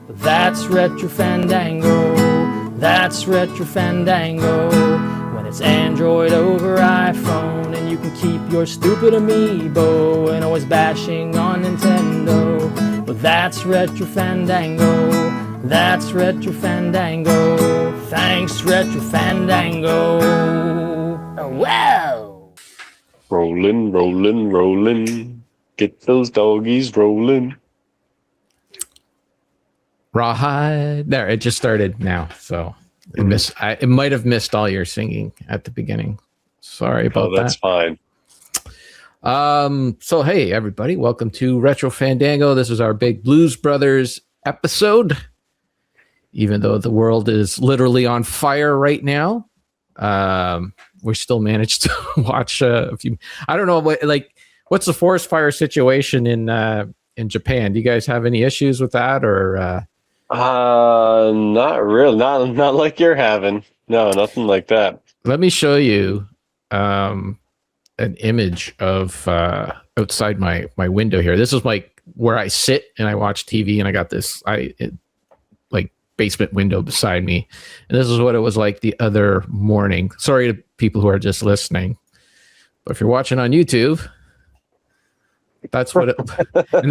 That's Retro Fandango. That's Retro Fandango. When it's Android over iPhone and you can keep your stupid amiibo and always bashing on Nintendo. But that's Retro Fandango. That's Retro Fandango. Thanks, Retro Fandango. Oh, wow. Rollin', rollin', rollin'. Get those doggies rollin'. Rawhide. There, it just started now. So it might have missed all your singing at the beginning. Sorry about that. That's fine. So hey everybody, welcome to Retro Fandango. This is our big Blues Brothers episode. Even though the world is literally on fire right now, we still managed to watch a few. I don't know what's the forest fire situation in Japan? Do you guys have any issues with that or? Not real. Not like you're having. No, nothing like that. Let me show you an image of outside my window here. This is like where I sit and I watch TV, and I got this basement window beside me, and this is what it was like the other morning. Sorry to people who are just listening, but if you're watching on YouTube, that's what it. And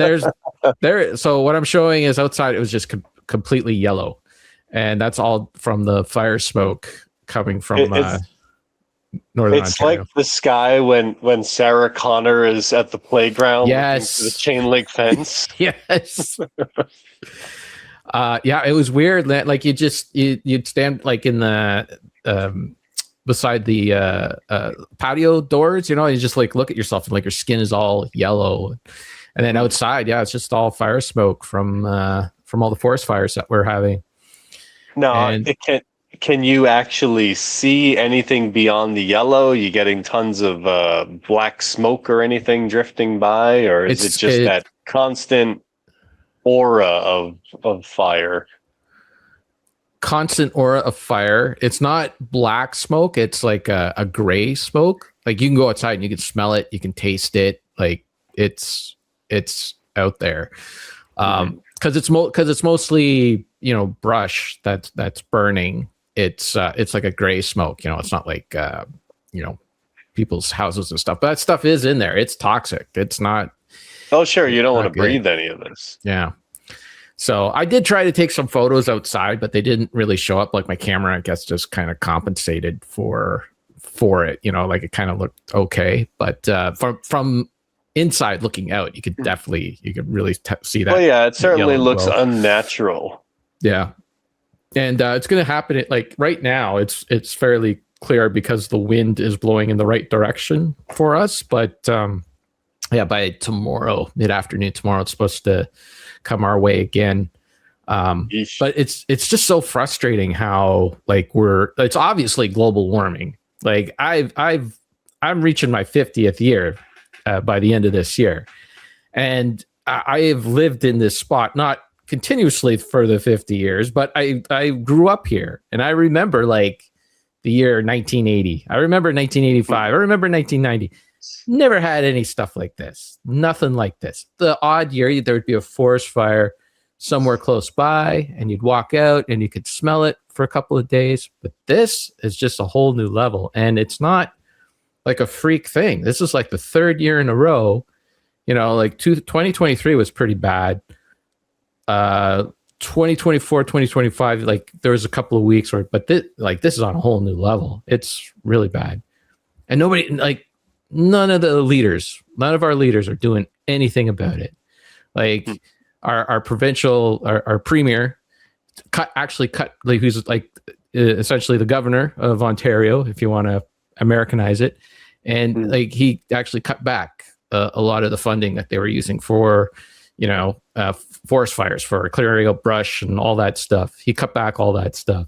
there. So what I'm showing is outside. It was just completely yellow, and that's all from the fire smoke coming from northern It's Ontario. like the sky when Sarah Connor is at the playground. Yes, the chain link fence. Yes. Yeah, it was weird. Like you'd stand like in the beside the patio doors, you just like look at yourself and like your skin is all yellow, and then outside, yeah, it's just all fire smoke from all the forest fires that we're having. No, can you actually see anything beyond the yellow? You getting tons of black smoke or anything drifting by, or is it just that constant aura of fire? Constant aura of fire. It's not black smoke. It's like a gray smoke. Like you can go outside and you can smell it. You can taste it. Like it's out there. Because it's mostly brush that's burning. It's like a gray smoke. It's not like people's houses and stuff. But that stuff is in there. It's toxic. It's not. Oh, sure. You don't want to breathe any of this. Yeah. So I did try to take some photos outside, but they didn't really show up. Like my camera, I guess, just kind of compensated for it. Like it kind of looked okay. But from inside looking out, you could really see that. Well, yeah, it certainly looks unnatural. Yeah. And it's going to happen right now. It's fairly clear because the wind is blowing in the right direction for us. But by tomorrow, mid-afternoon tomorrow, it's supposed to come our way again. But it's just so frustrating how it's obviously global warming. Like I'm reaching my 50th year by the end of this year, and I have lived in this spot not continuously for the 50 years, but I grew up here, and I remember the year 1980. I remember 1985. I remember 1990. Never had any stuff like this. Nothing like this. The odd year there would be a forest fire somewhere close by, and you'd walk out and you could smell it for a couple of days. But this is just a whole new level, and it's not like a freak thing. This is like the third year in a row. 2023 was pretty bad. 2024, 2025, there was a couple of weeks but this is on a whole new level. It's really bad, and none of our leaders are doing anything about it. Our provincial, our premier cut who's essentially the governor of Ontario, if you want to Americanize it, and he actually cut back a lot of the funding that they were using for forest fires, for clearing up brush and all that stuff. He cut back all that stuff.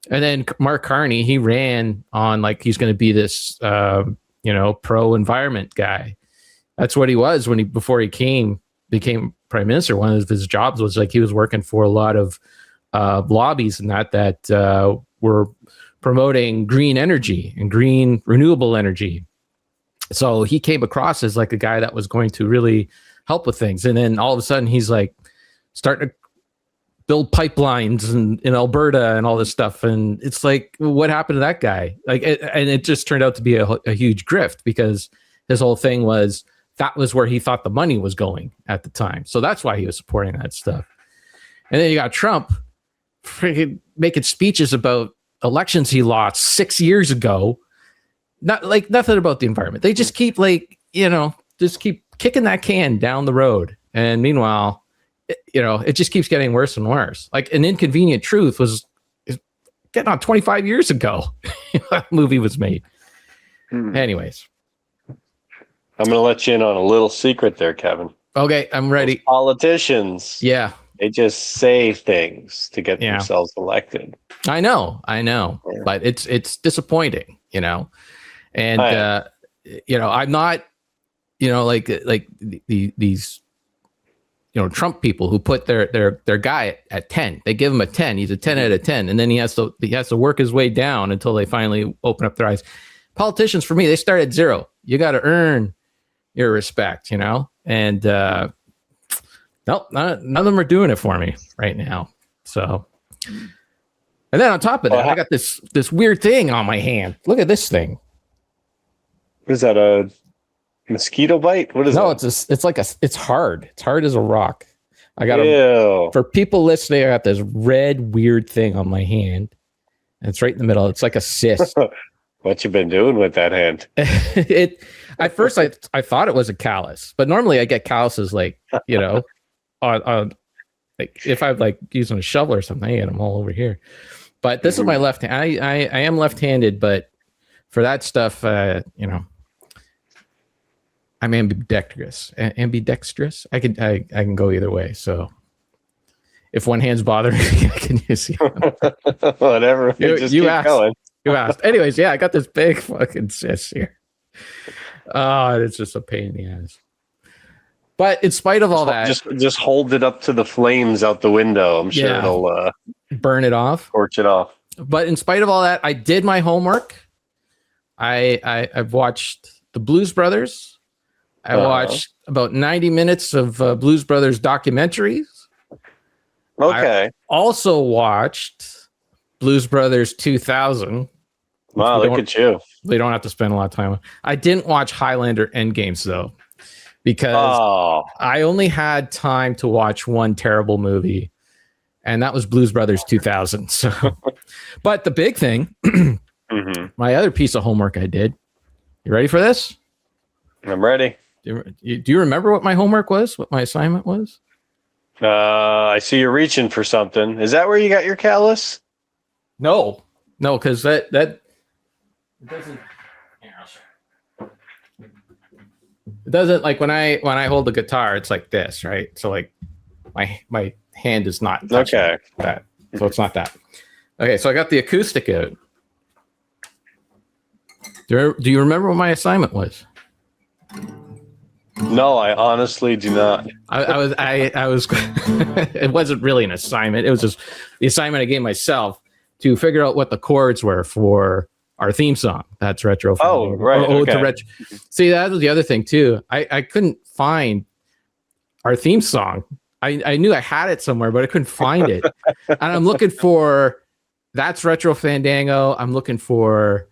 And then Mark Carney, he ran on he's going to be this pro environment guy. That's what he was before he became prime minister. One of his jobs was he was working for a lot of lobbies and that were promoting green energy and green renewable energy. So he came across as a guy that was going to really help with things. And then all of a sudden he's starting to build pipelines in Alberta and all this stuff. And it's like, what happened to that guy? Like, and it just turned out to be a huge grift, because his whole thing was that was where he thought the money was going at the time. So that's why he was supporting that stuff. And then you got Trump freaking making speeches about elections he lost 6 years ago. Not like nothing about the environment. They just keep just keep kicking that can down the road. And meanwhile, it just keeps getting worse and worse. Like An Inconvenient Truth was getting on 25 years ago. That movie was made. Anyways. I'm going to let you in on a little secret there, Kevin. Okay, I'm ready. Those politicians. Yeah. They just say things to get themselves elected. I know. Yeah. But it's disappointing, And I'm not, like these Trump people who put their guy at 10. They give him a 10. He's a 10 out of 10, and then he has to work his way down until they finally open up their eyes. Politicians, for me, they start at 0. You got to earn your respect, and nope, none of them are doing it for me right now. So, and then on top of that, I got this weird thing on my hand. Look at this thing. What is that, a mosquito bite? What is that? No, it's hard. It's hard as a rock. I got for people listening, I got this red weird thing on my hand. And it's right in the middle. It's like a cyst. What you been doing with that hand? At first I thought it was a callus, but normally I get calluses like, on like if I'm like using a shovel or something, I get them all over here. But this is my left hand. I am left-handed, but for that stuff, I'm ambidextrous. I can go either way. So if one hand's bothering me, I can use the other. Whatever. You asked. Going. You asked. Anyways, yeah, I got this big fucking cyst here. Oh, it's just a pain in the ass. But in spite of all that, just hold it up to the flames out the window. I'm sure it'll burn it off, torch it off. But in spite of all that, I did my homework. I've watched the Blues Brothers. I watched about 90 minutes of Blues Brothers documentaries. Okay. I also watched Blues Brothers 2000. Wow, look at you. We don't have to spend a lot of time on. I didn't watch Highlander Endgames though, because I only had time to watch one terrible movie, and that was Blues Brothers 2000. So, but the big thing, my other piece of homework I did. You ready for this? I'm ready. Do you remember what my homework was? What my assignment was? I see you're reaching for something. Is that where you got your callus? No, because that it doesn't. Here, I'll show you. It doesn't, like when I hold the guitar, it's like this, right? So like my hand is not touching that, so it's not that. Okay, so I got the acoustic out. Do you remember what my assignment was? No, I honestly do not. I was it wasn't really an assignment. It was just the assignment I gave myself to figure out what the chords were for our theme song. That's Retro Fandango. Oh, right. Okay. See, that was the other thing too. I couldn't find our theme song. I knew I had it somewhere, but I couldn't find it. And I'm looking for That's Retro Fandango. I'm looking for,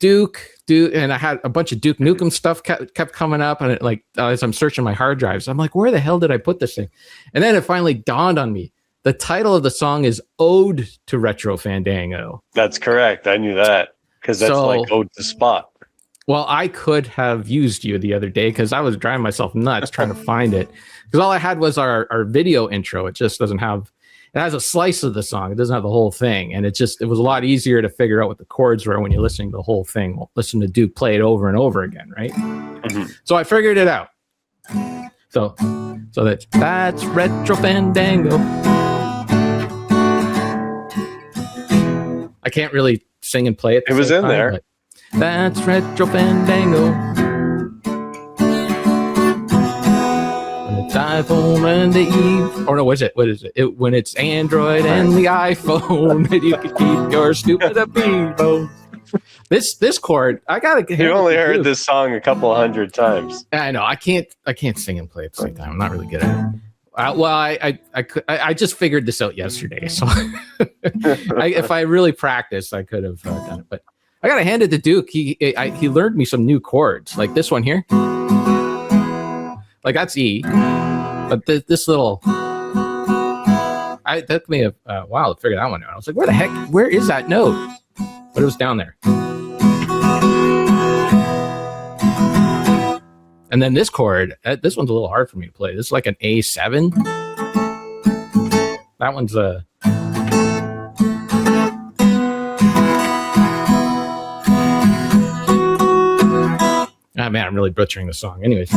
Duke, and I had a bunch of Duke Nukem stuff kept coming up, and as I'm searching my hard drives, I'm like, where the hell did I put this thing? And then it finally dawned on me. The title of the song is Ode to Retro Fandango. That's correct. I knew that because that's like Ode to Spot. Well, I could have used you the other day because I was driving myself nuts trying to find it, because all I had was our video intro. It just doesn't have. It has a slice of the song. It doesn't have the whole thing. And it was a lot easier to figure out what the chords were when you're listening to the whole thing. Well, listen to Duke play it over and over again, right? Mm-hmm. So I figured it out. So that's Retro Fandango. I can't really sing and play it. It was in there. That's Retro Fandango. iPhone and the Eve, or no, what is it? When it's Android and the iPhone, and you can keep your stupid amiibo. This chord, I gotta. You only heard this song a couple 100 times. I know. I can't sing and play at the same time. I'm not really good at it. I just figured this out yesterday, so if I really practiced, I could have done it. But I gotta hand it to Duke. He learned me some new chords, like this one here. Like that's E, but this little. It took me a while to figure that one out. I was like, where the heck? Where is that note? But it was down there. And then this chord, this one's a little hard for me to play. This is like an A7. That one's a. Ah, man, I'm really butchering the song. Anyways.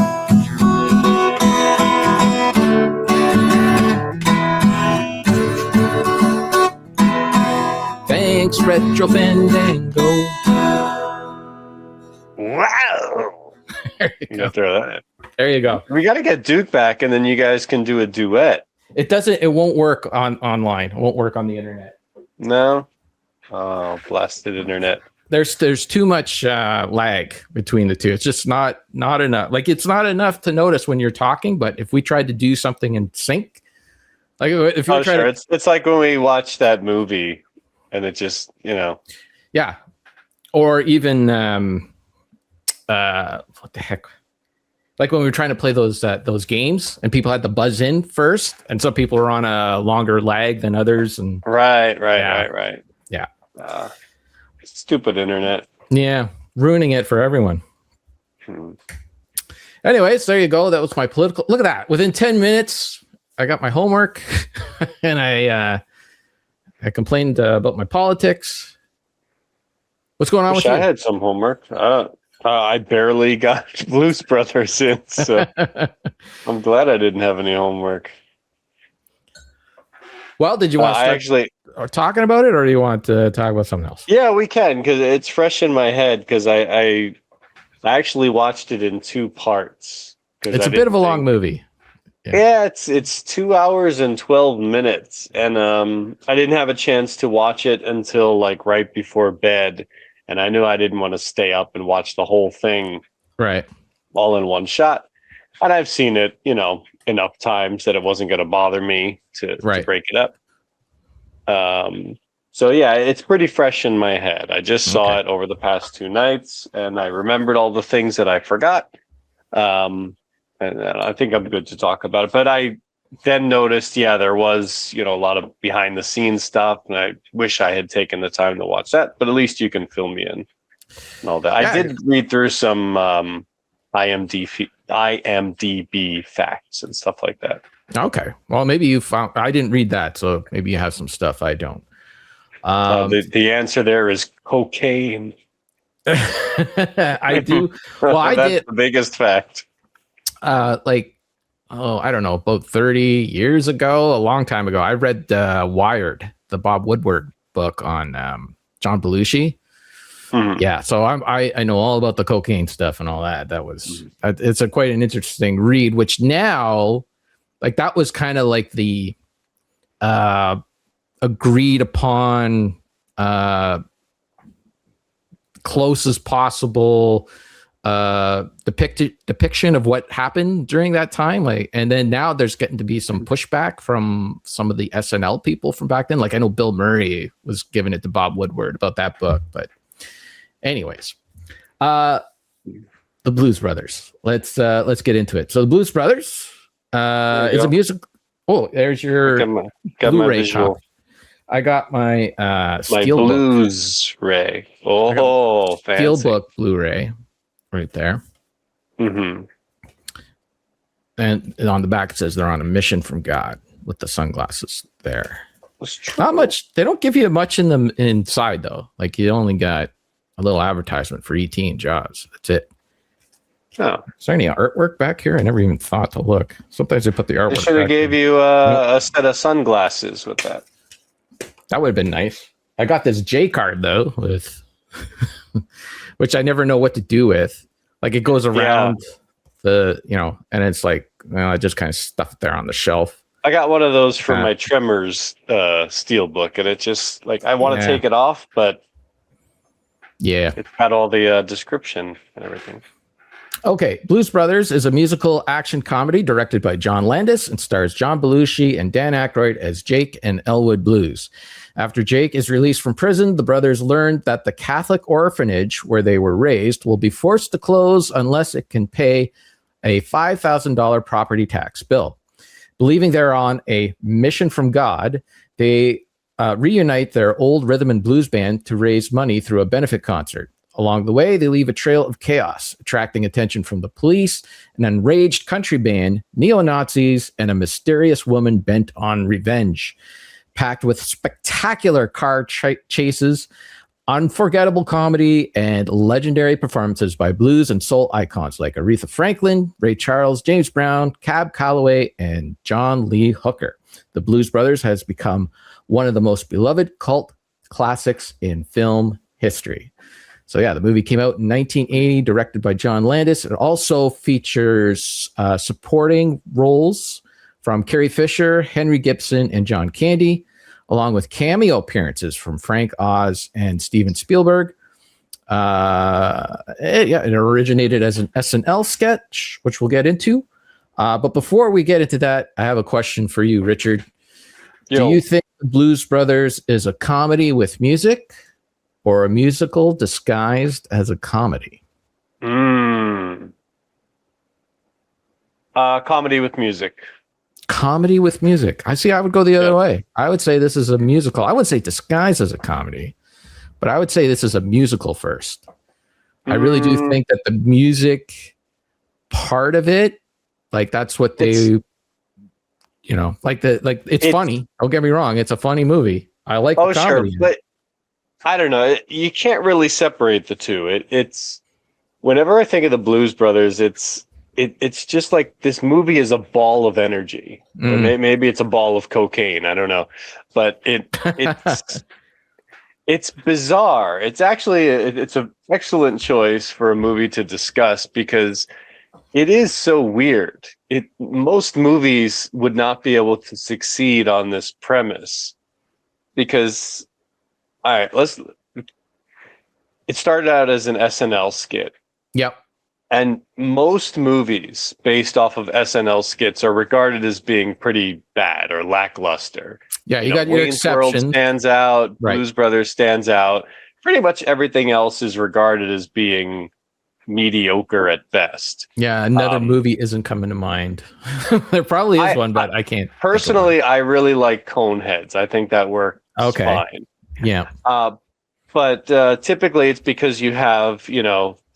Thanks, Retro Fandango. Wow. You gotta throw that in. There you go. We gotta get Duke back, and then you guys can do a duet. It won't work online. It won't work on the internet. No? Oh, blasted internet. There's too much lag between the two. It's just not enough. Like, it's not enough to notice when you're talking, but if we tried to do something in sync, like if you try to... It's like when we watch that movie and it just, Yeah. Or even what the heck? Like when we were trying to play those games and people had to buzz in first, and some people were on a longer lag than others. And right. Yeah. Stupid internet. Yeah, ruining it for everyone. Anyways, there you go. That was my political. Look at that. Within 10 minutes, I got my homework, and I complained about my politics. What's going on with you? I had some homework. I barely got Blues Brothers in, so I'm glad I didn't have any homework. Well, did you want to start talking about it, or do you want to talk about something else? Yeah, we can, because it's fresh in my head, because I actually watched it in 2 parts. It's a bit of a long movie. Yeah, it's 2 hours and 12 minutes, and I didn't have a chance to watch it until like right before bed. And I knew I didn't want to stay up and watch the whole thing all in one shot. And I've seen it, enough times that it wasn't going to bother me to break it up. So, yeah, it's pretty fresh in my head. I just saw it over the past 2 nights, and I remembered all the things that I forgot. And I think I'm good to talk about it. But I then noticed, there was, a lot of behind the scenes stuff, and I wish I had taken the time to watch that, but at least you can fill me in and all that. Yeah. I did read through some IMDb facts and stuff like that. Okay. Well, maybe you found, I didn't read that, so maybe you have some stuff I don't. The answer there is cocaine. I do. Well, That's the biggest fact. I don't know, about 30 years ago, a long time ago, I read Wired, the Bob Woodward book on John Belushi. Mm-hmm. Yeah, so I know all about the cocaine stuff and all that. That was it's quite an interesting read. Which now, like that was kind of like the agreed upon closest possible depiction of what happened during that time. Like, and then now there's getting to be some pushback from some of the SNL people from back then. Like I know Bill Murray was giving it to Bob Woodward about that book, but anyways, the Blues Brothers. Let's get into it. So the Blues Brothers is a music. Oh, there's your got Blu-ray my visual. copy. I got my my Steelbook. Blues-ray. Oh, fancy. Steelbook Blu-ray right there. Mm-hmm. And on the back it says they're on a mission from God with the sunglasses there. Not much. They don't give you much in the inside though. Like you only got a little advertisement for ET and Jaws. That's it. Oh. Is there any artwork back here? I never even thought to look. Sometimes they put the artwork. They should have gave you a set of sunglasses with that. That would have been nice. I got this J card though, with which I never know what to do with. Like it goes around the, and it's like, I just kind of stuff it there on the shelf. I got one of those for my Tremors steel book, and it just like I want to take it off, but it's got all the description and everything. Okay, Blues Brothers is a musical action comedy directed by John Landis and stars John Belushi and Dan Aykroyd as Jake and Elwood Blues. After Jake is released from prison, the brothers learn that the Catholic orphanage where they were raised will be forced to close unless it can pay a $5,000 property tax bill. Believing they're on a mission from God, they reunite their old rhythm and blues band to raise money through a benefit concert. Along the way, they leave a trail of chaos, attracting attention from the police, an enraged country band, neo-Nazis, and a mysterious woman bent on revenge. Packed with spectacular car chases, unforgettable comedy, and legendary performances by blues and soul icons like Aretha Franklin, Ray Charles, James Brown, Cab Calloway, and John Lee Hooker. The Blues Brothers has become one of the most beloved cult classics in film history. So yeah, the movie came out in 1980, directed by John Landis. It also features supporting roles from Carrie Fisher, Henry Gibson, and John Candy, along with cameo appearances from Frank Oz and Steven Spielberg. It originated as an SNL sketch, which we'll get into. But before we get into that, I have a question for you, Richard. Do you think the Blues Brothers is a comedy with music or a musical disguised as a comedy? Comedy with music. Comedy with music. I would go the other way. I would say this is a musical. I wouldn't say disguised as a comedy, but I would say this is a musical first. I really do think that the music part of it, like that's what they, it's funny. Don't get me wrong. It's a funny movie. I like the comedy. Sure, but I don't know. You can't really separate the two. It's whenever I think of the Blues Brothers, it's just like this movie is a ball of energy. Or maybe it's a ball of cocaine. I don't know, but it's it's bizarre. It's actually it's an excellent choice for a movie to discuss because it is so weird. Most movies would not be able to succeed on this premise because, all right, it started out as an SNL skit. Yep. And most movies based off of SNL skits are regarded as being pretty bad or lackluster. Yeah, you got your Wayne's exception. World stands out. Right. Blues Brothers stands out. Pretty much everything else is regarded as being mediocre at best. Yeah, another movie isn't coming to mind. There probably is one, but I can't. Personally, I really like Coneheads. I think that works fine. Yeah. But typically it's because you have,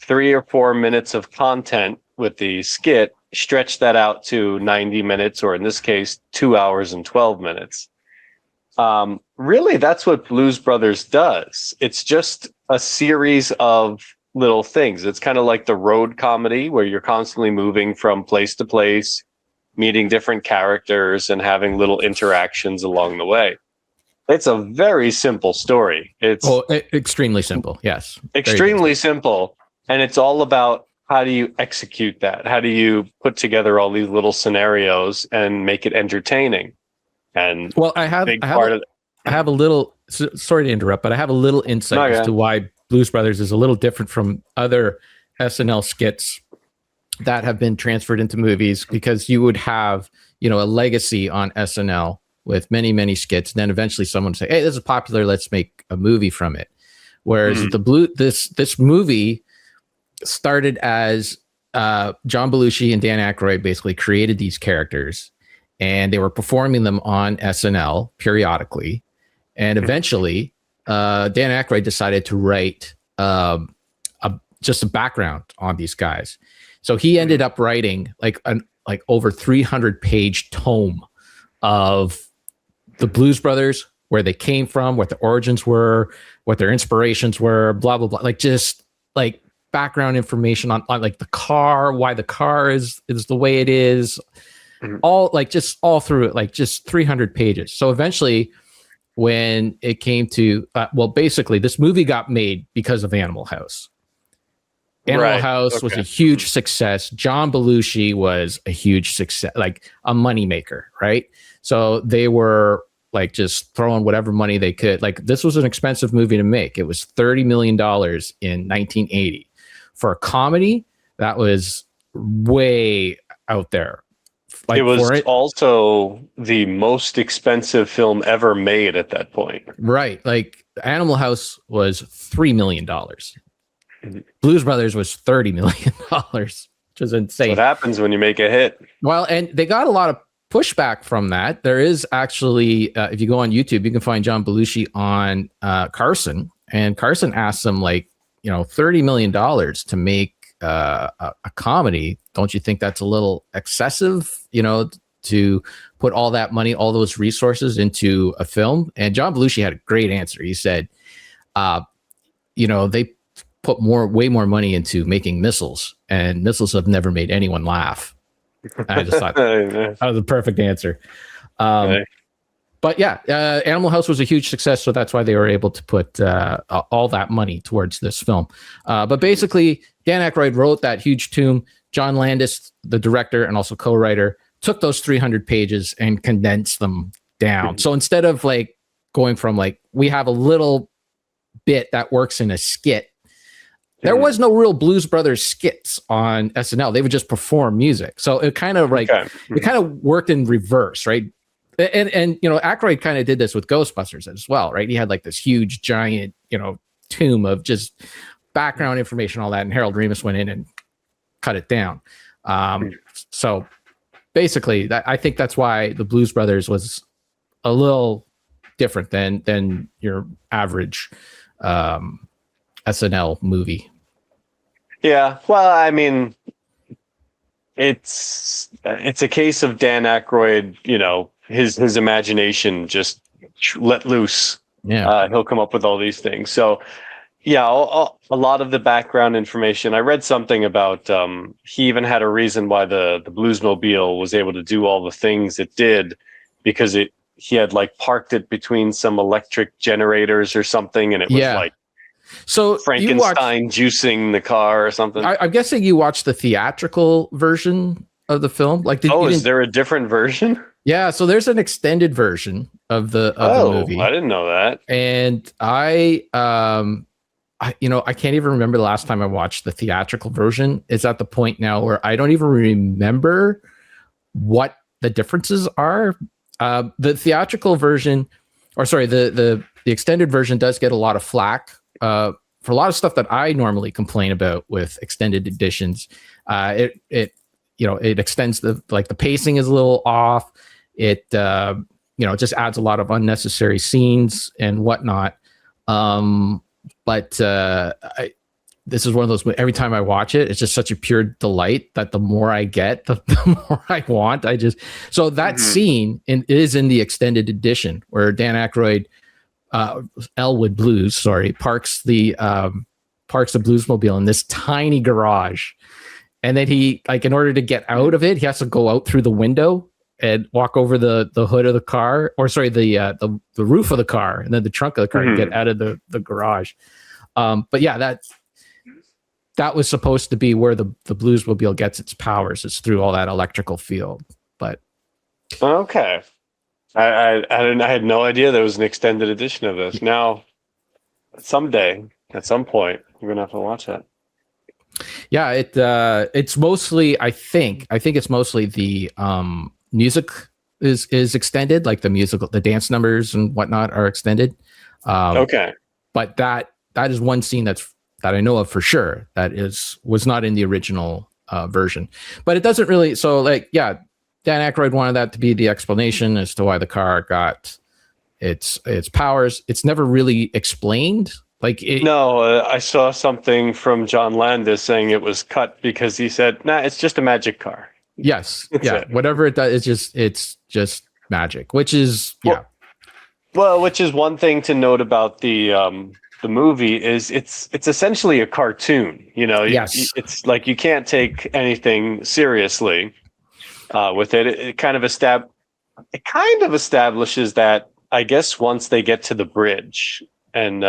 3 or 4 minutes of content with the skit, stretch that out to 90 minutes, or in this case, 2 hours and 12 minutes. Really, that's what Blues Brothers does. It's just a series of little things. It's kind of like the road comedy where you're constantly moving from place to place, meeting different characters and having little interactions along the way. It's a very simple story. It's extremely simple. Yes. Extremely simple. And it's all about how do you execute that? How do you put together all these little scenarios and make it entertaining? And I have a little, sorry to interrupt, but I have a little insight as to why Blues Brothers is a little different from other SNL skits that have been transferred into movies, because you would have, a legacy on SNL with many, many skits. And then eventually someone would say, hey, this is popular. Let's make a movie from it. Whereas this movie started as John Belushi and Dan Aykroyd basically created these characters, and they were performing them on SNL periodically. And eventually, Dan Aykroyd decided to write just a background on these guys. So he ended up writing like over 300-page tome of the Blues Brothers, where they came from, what the origins were, what their inspirations were, blah, blah, blah. Like background information on like the car, why the car is the way it is, all through it, like just 300 pages. So eventually when it came to, basically this movie got made because of Animal House. Animal House was a huge success. John Belushi was a huge success, like a moneymaker, right? So they were like just throwing whatever money they could. Like this was an expensive movie to make. It was $30 million in 1980. For a comedy, That was way out there. Like, it was also the most expensive film ever made at that point. Right. Like Animal House was $3 million. Blues Brothers was $30 million, which is insane. What happens when you make a hit? Well, and they got a lot of pushback from that. There is actually, if you go on YouTube, you can find John Belushi on Carson, and Carson asked him, like, $30 million to make a comedy. Don't you think that's a little excessive, to put all that money, all those resources into a film? And John Belushi had a great answer. He said, they put way more money into making missiles, and missiles have never made anyone laugh. And I just thought that was a perfect answer. But yeah, Animal House was a huge success, so that's why they were able to put all that money towards this film. But basically, Dan Aykroyd wrote that huge tome. John Landis, the director and also co-writer, took those 300 pages and condensed them down. So instead of like going from like, we have a little bit that works in a skit, there was no real Blues Brothers skits on SNL. They would just perform music. So it kind of like, it kind of worked in reverse, right? And Aykroyd kind of did this with Ghostbusters as well, right? He had like this huge, giant, tomb of just background information, all that. And Harold Ramis went in and cut it down. So basically, I think that's why the Blues Brothers was a little different than your average SNL movie. Yeah, well, I mean, it's a case of Dan Aykroyd, his imagination just let loose. Yeah, he'll come up with all these things. So, yeah, a lot of the background information. I read something about he even had a reason why the Bluesmobile was able to do all the things it did, because he had like parked it between some electric generators or something, and it was like, so Frankenstein juicing the car or something. I'm guessing you watched the theatrical version of the film. Like, is there a different version? Yeah, so there's an extended version of the movie. I didn't know that. And I can't even remember the last time I watched the theatrical version. It's at the point now where I don't even remember what the differences are. The theatrical version, the extended version does get a lot of flack for a lot of stuff that I normally complain about with extended editions. It extends the pacing is a little off. It just adds a lot of unnecessary scenes and whatnot. But this is one of those, every time I watch it, it's just such a pure delight that the more I get, the more I want. So that scene is in the extended edition where Dan Aykroyd, Elwood Blues, parks the Bluesmobile in this tiny garage. And then he, in order to get out of it, he has to go out through the window and walk over the hood of the car, the roof of the car, and then the trunk of the car to get out of the garage. But yeah, that was supposed to be where the Bluesmobile gets its powers, is through all that electrical field. But okay, I had no idea there was an extended edition of this. Now, someday, at some point, you're gonna have to watch that. Yeah, it's mostly, I think it's mostly the music is extended, like the musical, the dance numbers and whatnot are extended. Okay, but that is one scene that I know of for sure that was not in the original version. But it doesn't really. So Dan Aykroyd wanted that to be the explanation as to why the car got its powers. It's never really explained. I saw something from John Landis saying it was cut because he said, "Nah, it's just a magic car." Yes, whatever it does, it's just magic, which is Well, which is one thing to note about the movie is it's essentially a cartoon. Yes. It's like you can't take anything seriously with it. It kind of establishes that, I guess, once they get to the bridge and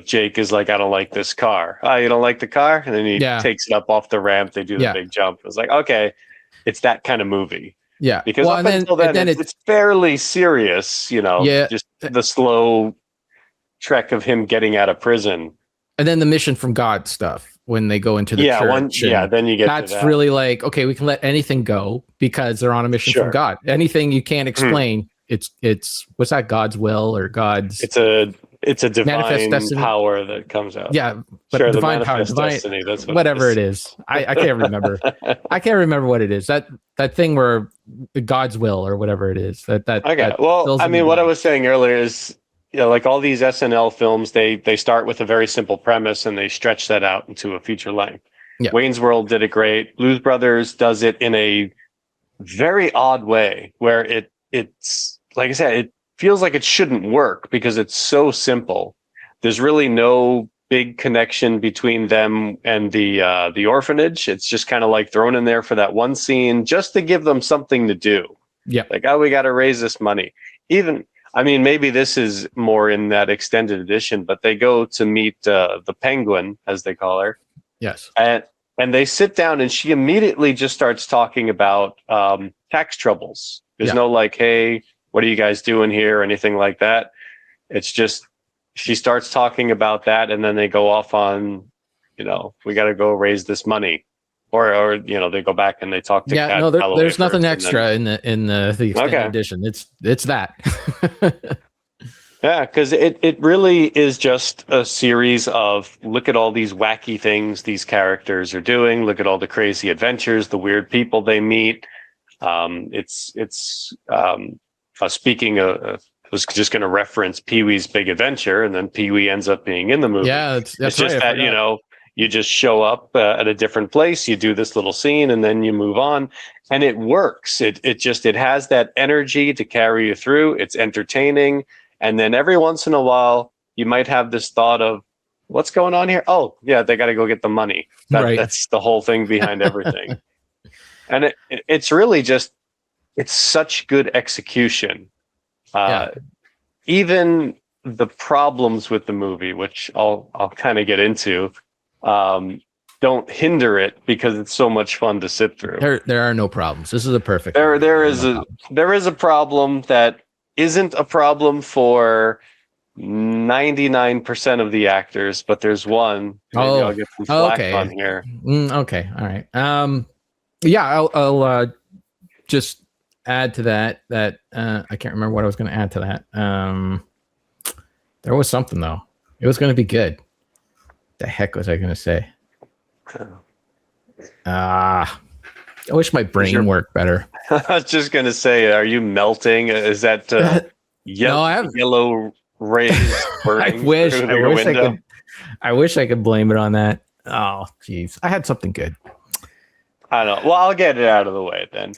Jake is like, "I don't like this car." "Oh, you don't like the car?" And then he takes it up off the ramp. They do the big jump. It's like, okay, it's that kind of movie. Yeah. Because up until then it's fairly serious, just the slow trek of him getting out of prison. And then the Mission from God stuff, when they go into the church. Then you get that's to that. really like, okay, we can let anything go because they're on a mission from God. Anything you can't explain, it's what's that, God's will or God's it's a divine power that comes out. Yeah, but sure, divine the power, destiny, that's whatever it is. I can't remember. I can't remember what it is. That thing where God's will or whatever it is. Well, I mean, what I was saying earlier is, like all these SNL films, they start with a very simple premise and they stretch that out into a feature length. Yeah. Wayne's World did it great. Blues Brothers does it in a very odd way where it's like I said, it feels like it shouldn't work because it's so simple. There's really no big connection between them and the orphanage. It's just kind of like thrown in there for that one scene just to give them something to do. Yeah. Like, we got to raise this money. I mean, maybe this is more in that extended edition, but they go to meet the Penguin, as they call her. Yes. And they sit down and she immediately just starts talking about tax troubles. There's no like, hey, what are you guys doing here? Or anything like that. It's just, she starts talking about that. And then they go off on, we got to go raise this money. Or they go back and they talk to Cat. No, there's nothing extra in the extended edition. It's that. Yeah, because it really is just a series of look at all these wacky things these characters are doing. Look at all the crazy adventures, the weird people they meet. Speaking of, I was just going to reference Pee-wee's Big Adventure, and then Pee-wee ends up being in the movie. Yeah, it's just that you just show up at a different place, you do this little scene, and then you move on, and it works. It has that energy to carry you through. It's entertaining. And then every once in a while, you might have this thought of, what's going on here? Oh, yeah, they got to go get the money. That's the whole thing behind everything. And it's really just, it's such good execution. Even the problems with the movie, which I'll kind of get into, don't hinder it because it's so much fun to sit through. There are no problems. This is a perfect. There is a problem that isn't a problem for 99% of the actors, but there's one. Maybe I'll get some flack on here. Okay, all right. I'll just add to that. I can't remember what I was going to add to that. There was something though. It was going to be good. The heck was I going to say? I wish my brain worked better. I was just going to say, are you melting? Is that yellow rays burning through your window? I wish I could blame it on that. Oh, geez. I had something good. I don't know. Well, I'll get it out of the way then.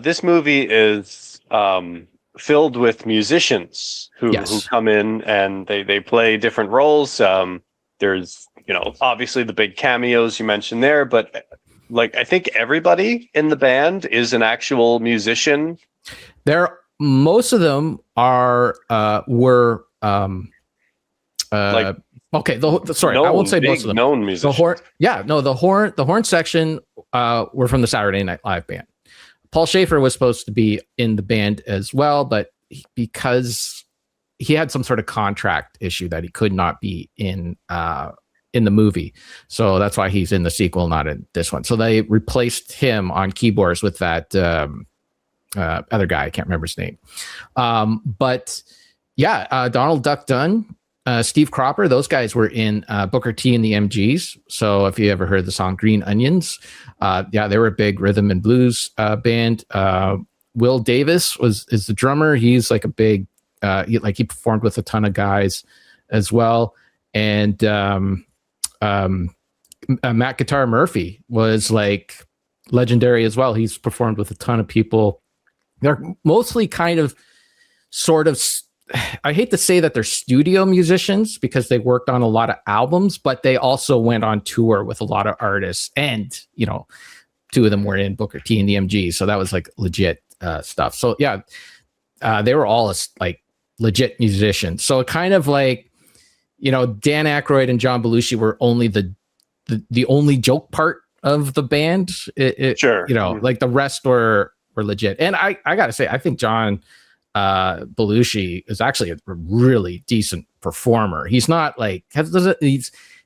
This movie is filled with musicians who come in and they play different roles. There's, obviously the big cameos you mentioned there, but like I think everybody in the band is an actual musician. Most of them were okay. Sorry, I won't say most of them. Known musicians. The horn section were from the Saturday Night Live band. Paul Schaefer was supposed to be in the band as well, but because he had some sort of contract issue that he could not be in the movie, so that's why he's in the sequel, not in this one. So they replaced him on keyboards with that other guy. I can't remember his name. But Donald Duck Dunn, Steve Cropper, those guys were in Booker T and the MGs. So if you ever heard the song Green Onions, they were a big rhythm and blues band. Will Davis is the drummer. He's like a big, he performed with a ton of guys as well. And Matt Guitar Murphy was like legendary as well. He's performed with a ton of people. They're mostly kind of sort of, I hate to say that they're studio musicians because they worked on a lot of albums, but they also went on tour with a lot of artists, and two of them were in Booker T and the MG, so that was like legit stuff. So they were all like legit musicians. So kind of like, Dan Aykroyd and John Belushi were only the only joke part of the band. Sure. Like the rest were legit. And I gotta say, I think John Belushi is actually a really decent performer. He's not like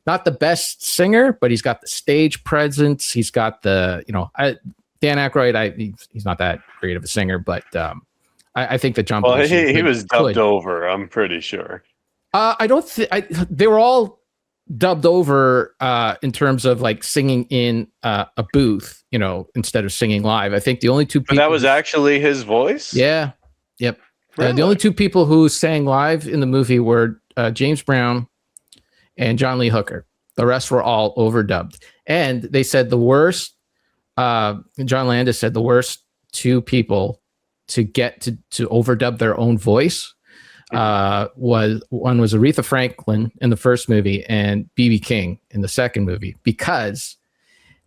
not the best singer, but he's got the stage presence. He's got the, Dan Aykroyd. He's not that great of a singer, but I think that John. Well, he was dubbed over. I'm pretty sure. I don't think they were all dubbed over in terms of like singing in a booth, instead of singing live. I think the only two people. But that was actually his voice? Yeah. Yep. Really? The only two people who sang live in the movie were James Brown and John Lee Hooker. The rest were all overdubbed. And they said the worst, John Landis said the worst two people to get to overdub their own voice was Aretha Franklin in the first movie and B.B. King in the second movie, because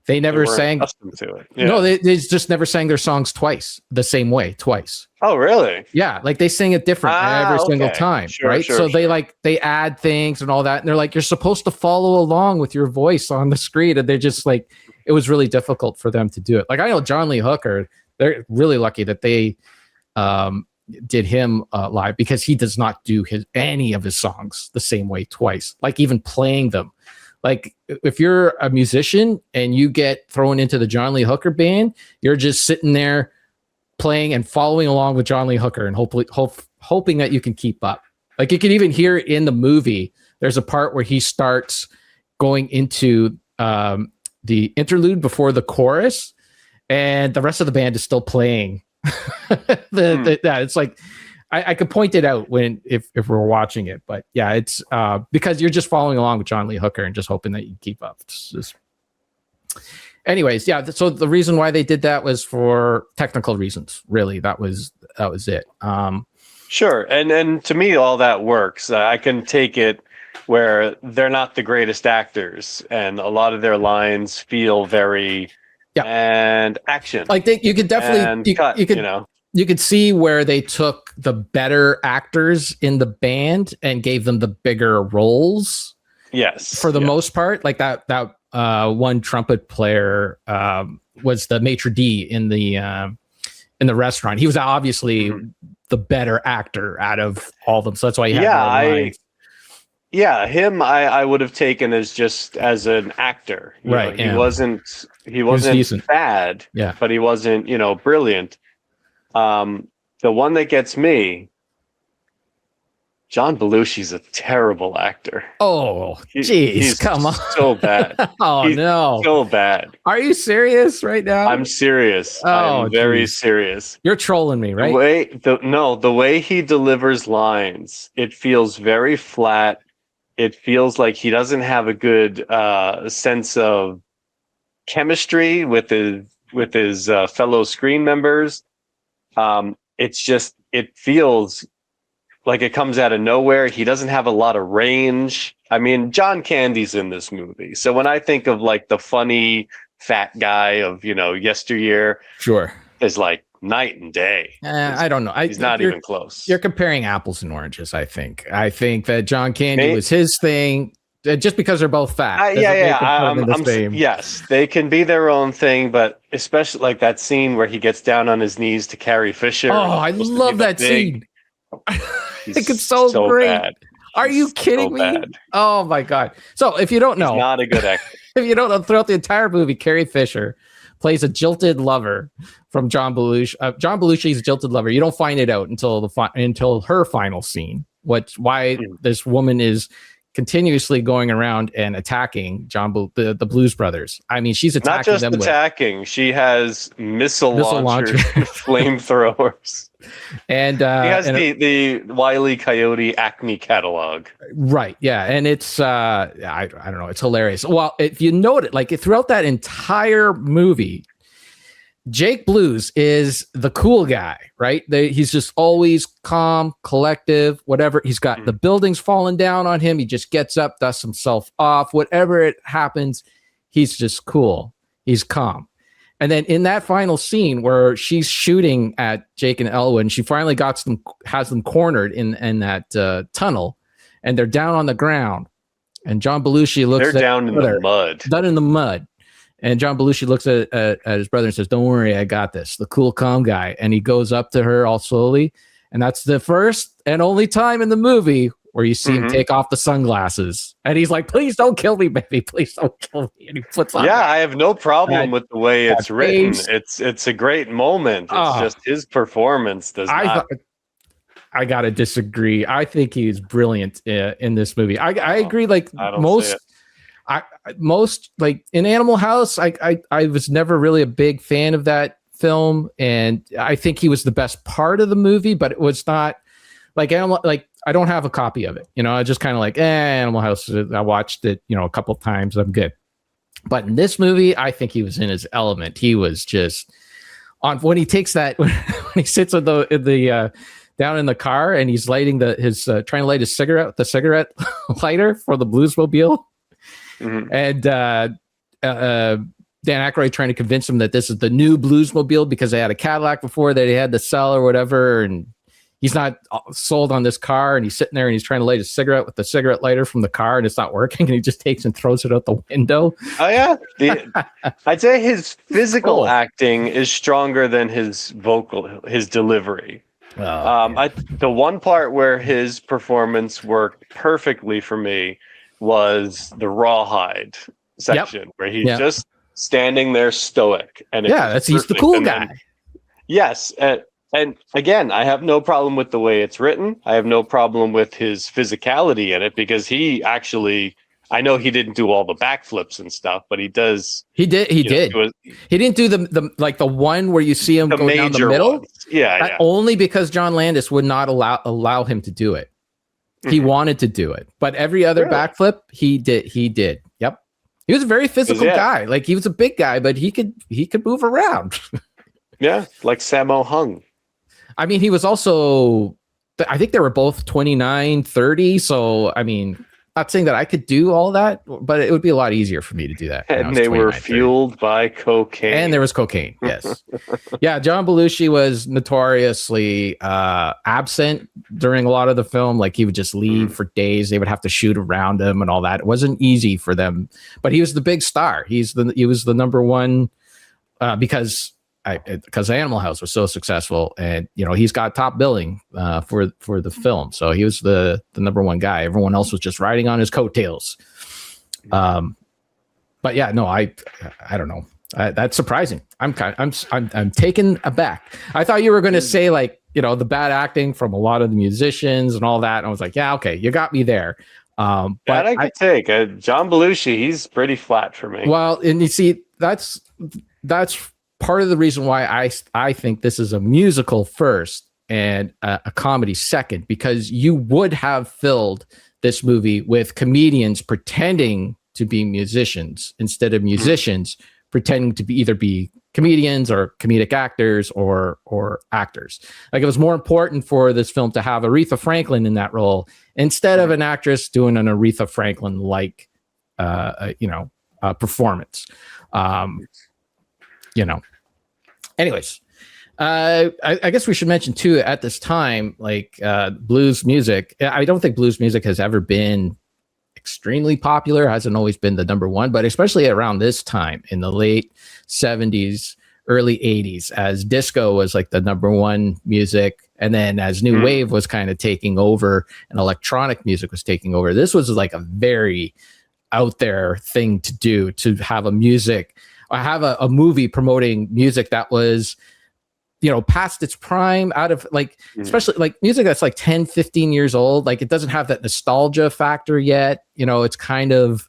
they never sang. To it. Yeah. No, they just never sang their songs the same way twice. Oh, really? Yeah, like they sing it different every single time, right? So they add things and all that, and they're like, you're supposed to follow along with your voice on the screen, and they're just like, it was really difficult for them to do it. Like I know John Lee Hooker, they're really lucky that they did him live, because he does not do any of his songs the same way twice, like even playing them. Like if you're a musician and you get thrown into the John Lee Hooker band, you're just sitting there playing and following along with John Lee Hooker and hoping that you can keep up. Like you can even hear in the movie, there's a part where he starts going into the interlude before the chorus, and the rest of the band is still playing. It's like I could point it out if we're watching it, but yeah, it's because you're just following along with John Lee Hooker and just hoping that you keep up. Anyways, yeah. So the reason why they did that was for technical reasons. Really, that was it. Sure, and to me, all that works. I can take it where they're not the greatest actors, and a lot of their lines feel very and action. Like you could definitely you could see where they took the better actors in the band and gave them the bigger roles. Yes, for the most part, like that one trumpet player was the maitre d' in the restaurant. He was obviously the better actor out of all of them, so that's why he had more lines. Him I would have taken as an actor. Right. He wasn't bad, but he wasn't, brilliant. The one that gets me, John Belushi's a terrible actor. Oh, jeez, come on. So bad. No. So bad. Are you serious right now? I'm serious. I'm very serious. You're trolling me, right? The way he delivers lines, it feels very flat. It feels like he doesn't have a good sense of chemistry with his fellow screen members. It feels like it comes out of nowhere. He doesn't have a lot of range. I mean, John Candy's in this movie, so when I think of like the funny fat guy of yesteryear, sure, is like night and day. I don't know. He's not even close. You're comparing apples and oranges. I think that John Candy was his thing. Just because they're both fat. Yes, they can be their own thing, but especially like that scene where he gets down on his knees to Carrie Fisher. Oh, I love that scene. I think it's so great. Bad. Are you kidding me? Bad. Oh my God. So if you don't know, he's not a good actor. If you don't know, throughout the entire movie, Carrie Fisher plays a jilted lover from John Belushi. John Belushi's jilted lover. You don't find it out until her final scene. Why this woman is continuously going around and attacking the Blues Brothers. I mean, she's attacking them. Not just attacking. She has missile launchers, flamethrowers. And he has the Wile E. Coyote Acme catalog. Right. Yeah. And it's I don't know. It's hilarious. Well, if you note it, like throughout that entire movie, Jake Blues is the cool guy, right? He's just always calm, collective, whatever. He's got the buildings falling down on him. He just gets up, dusts himself off. Whatever it happens, he's just cool. He's calm. And then in that final scene where she's shooting at Jake and Elwood, and she finally has them cornered in that tunnel, and they're down on the ground. And John Belushi looks down in the mud. Down in the mud. And John Belushi looks at his brother and says, "Don't worry, I got this." The cool, calm guy. And he goes up to her all slowly. And that's the first and only time in the movie where you see him take off the sunglasses, and he's like, "Please don't kill me, baby. Please don't kill me." And he puts on. Yeah, I have no problem with the way it's written. It's a great moment. It's just his performance does not. I gotta disagree. I think he's brilliant in this movie. I agree. Like most like in Animal House, I was never really a big fan of that film, and I think he was the best part of the movie, but it was not like Animal. Like I don't have a copy of it. I just kind of like Animal House. I watched it, a couple of times. I'm good. But in this movie, I think he was in his element. He was just on when he takes that when he sits in the down in the car and he's lighting his trying to light his cigarette with the cigarette lighter for the Bluesmobile, and Dan Aykroyd trying to convince him that this is the new Bluesmobile because they had a Cadillac before that he had to sell or whatever, and he's not sold on this car, and he's sitting there and he's trying to light a cigarette with the cigarette lighter from the car, and it's not working, and he just takes and throws it out the window. Oh yeah, I'd say his physical acting is stronger than his delivery. The one part where his performance worked perfectly for me was the rawhide section, where he's just standing there stoic, and he's the cool guy. Yes, and again, I have no problem with the way it's written. I have no problem with his physicality in it because he actually. I know he didn't do all the backflips and stuff, but he does. He did. He didn't do the one where you see him go down the middle. Ones. Yeah. Only because John Landis would not allow him to do it. He wanted to do it, but every other backflip he did. Yep. He was a very physical guy. Like he was a big guy, but he could move around. Yeah, like Sammo Hung. I mean, he was also. I think they were both 29, 30. So I mean. Not saying that I could do all that, but it would be a lot easier for me to do that. And they were fueled by cocaine. And there was cocaine, yes. Yeah, John Belushi was notoriously absent during a lot of the film. Like he would just leave for days. They would have to shoot around him and all that. It wasn't easy for them, but he was the big star. He was the number one because Animal House was so successful, and he's got top billing for the film, so he was the number one guy. Everyone else was just riding on his coattails. But yeah, no, I don't know. That's surprising. I'm taken aback. I thought you were going to say like the bad acting from a lot of the musicians and all that. And I was like, yeah, okay, you got me there. But I could take John Belushi. He's pretty flat for me. Well, and you see, that's part of the reason why I think this is a musical first and a comedy second, because you would have filled this movie with comedians pretending to be musicians instead of musicians pretending to either be comedians or comedic actors or actors. Like it was more important for this film to have Aretha Franklin in that role instead of an actress doing an Aretha Franklin like performance. Anyways, I guess we should mention too, at this time, like blues music, I don't think blues music has ever been extremely popular, hasn't always been the number one, but especially around this time in the late 70s, early 80s, as disco was like the number one music. And then as new wave was kind of taking over and electronic music was taking over, this was like a very out there thing to do, to have a movie promoting music that was, past its prime, out of like, especially like music that's like 10, 15 years old. Like it doesn't have that nostalgia factor yet. It's kind of,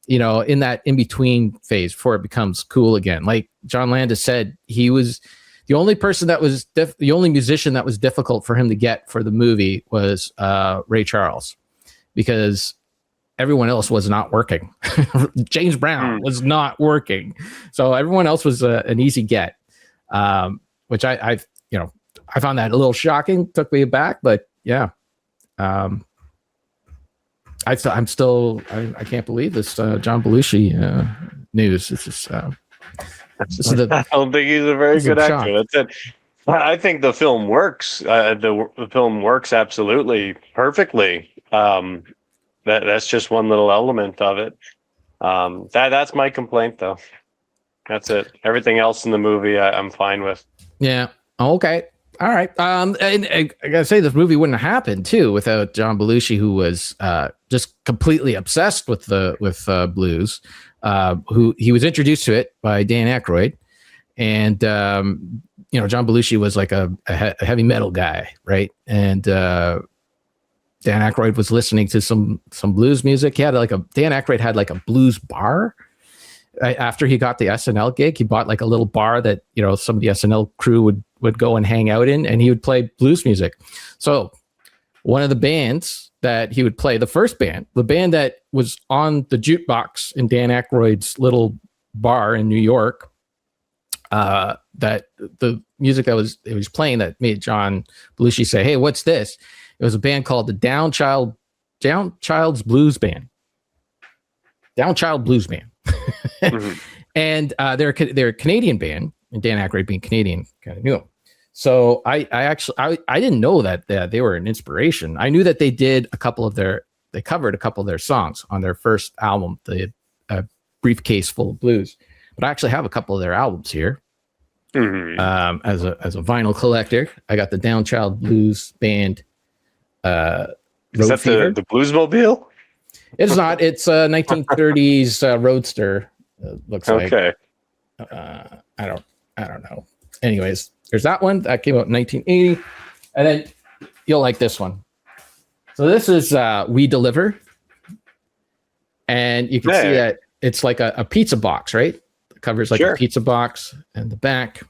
in that in-between phase before it becomes cool again. Like John Landis said, he was the only person that was the only musician that was difficult for him to get for the movie was Ray Charles, because everyone else was not working. James Brown was not working. So everyone else was an easy get, which I found that a little shocking, took me aback, but yeah. I can't believe this John Belushi news. It's just, I don't think he's a very good actor. That's it. I think the film works. The film works absolutely perfectly. That's just one little element of it. That's my complaint, though. That's it. Everything else in the movie, I'm fine with. Yeah. Okay. All right. And I gotta say, this movie wouldn't have happened too without John Belushi, who was just completely obsessed with blues. Who he was introduced to it by Dan Aykroyd, and John Belushi was like a heavy metal guy, right? And Dan Aykroyd was listening to some blues music. Dan Aykroyd had like a blues bar. After he got the SNL gig, he bought like a little bar that some of the SNL crew would go and hang out in, and he would play blues music. So one of the bands that he would play, the first band, the band that was on the jukebox in Dan Aykroyd's little bar in New York, that the music that it was playing that made John Belushi say, "Hey, what's this?" It was a band called the Downchild's Blues Band. Downchild Blues Band. Mm-hmm. And they're a Canadian band, and Dan Aykroyd being Canadian kind of knew them. So I didn't know that they were an inspiration. I knew that they covered a couple of their songs on their first album, the Briefcase Full of Blues. But I actually have a couple of their albums here. Mm-hmm. As a vinyl collector, I got the Downchild Blues Band. Is that the Bluesmobile? It's not. It's a 1930s Roadster. Looks like. Okay. I don't know. Anyways, there's that one that came out in 1980, and then you'll like this one. So this is We Deliver, and you can see that it's like a pizza box, right? It covers like a pizza box and the back.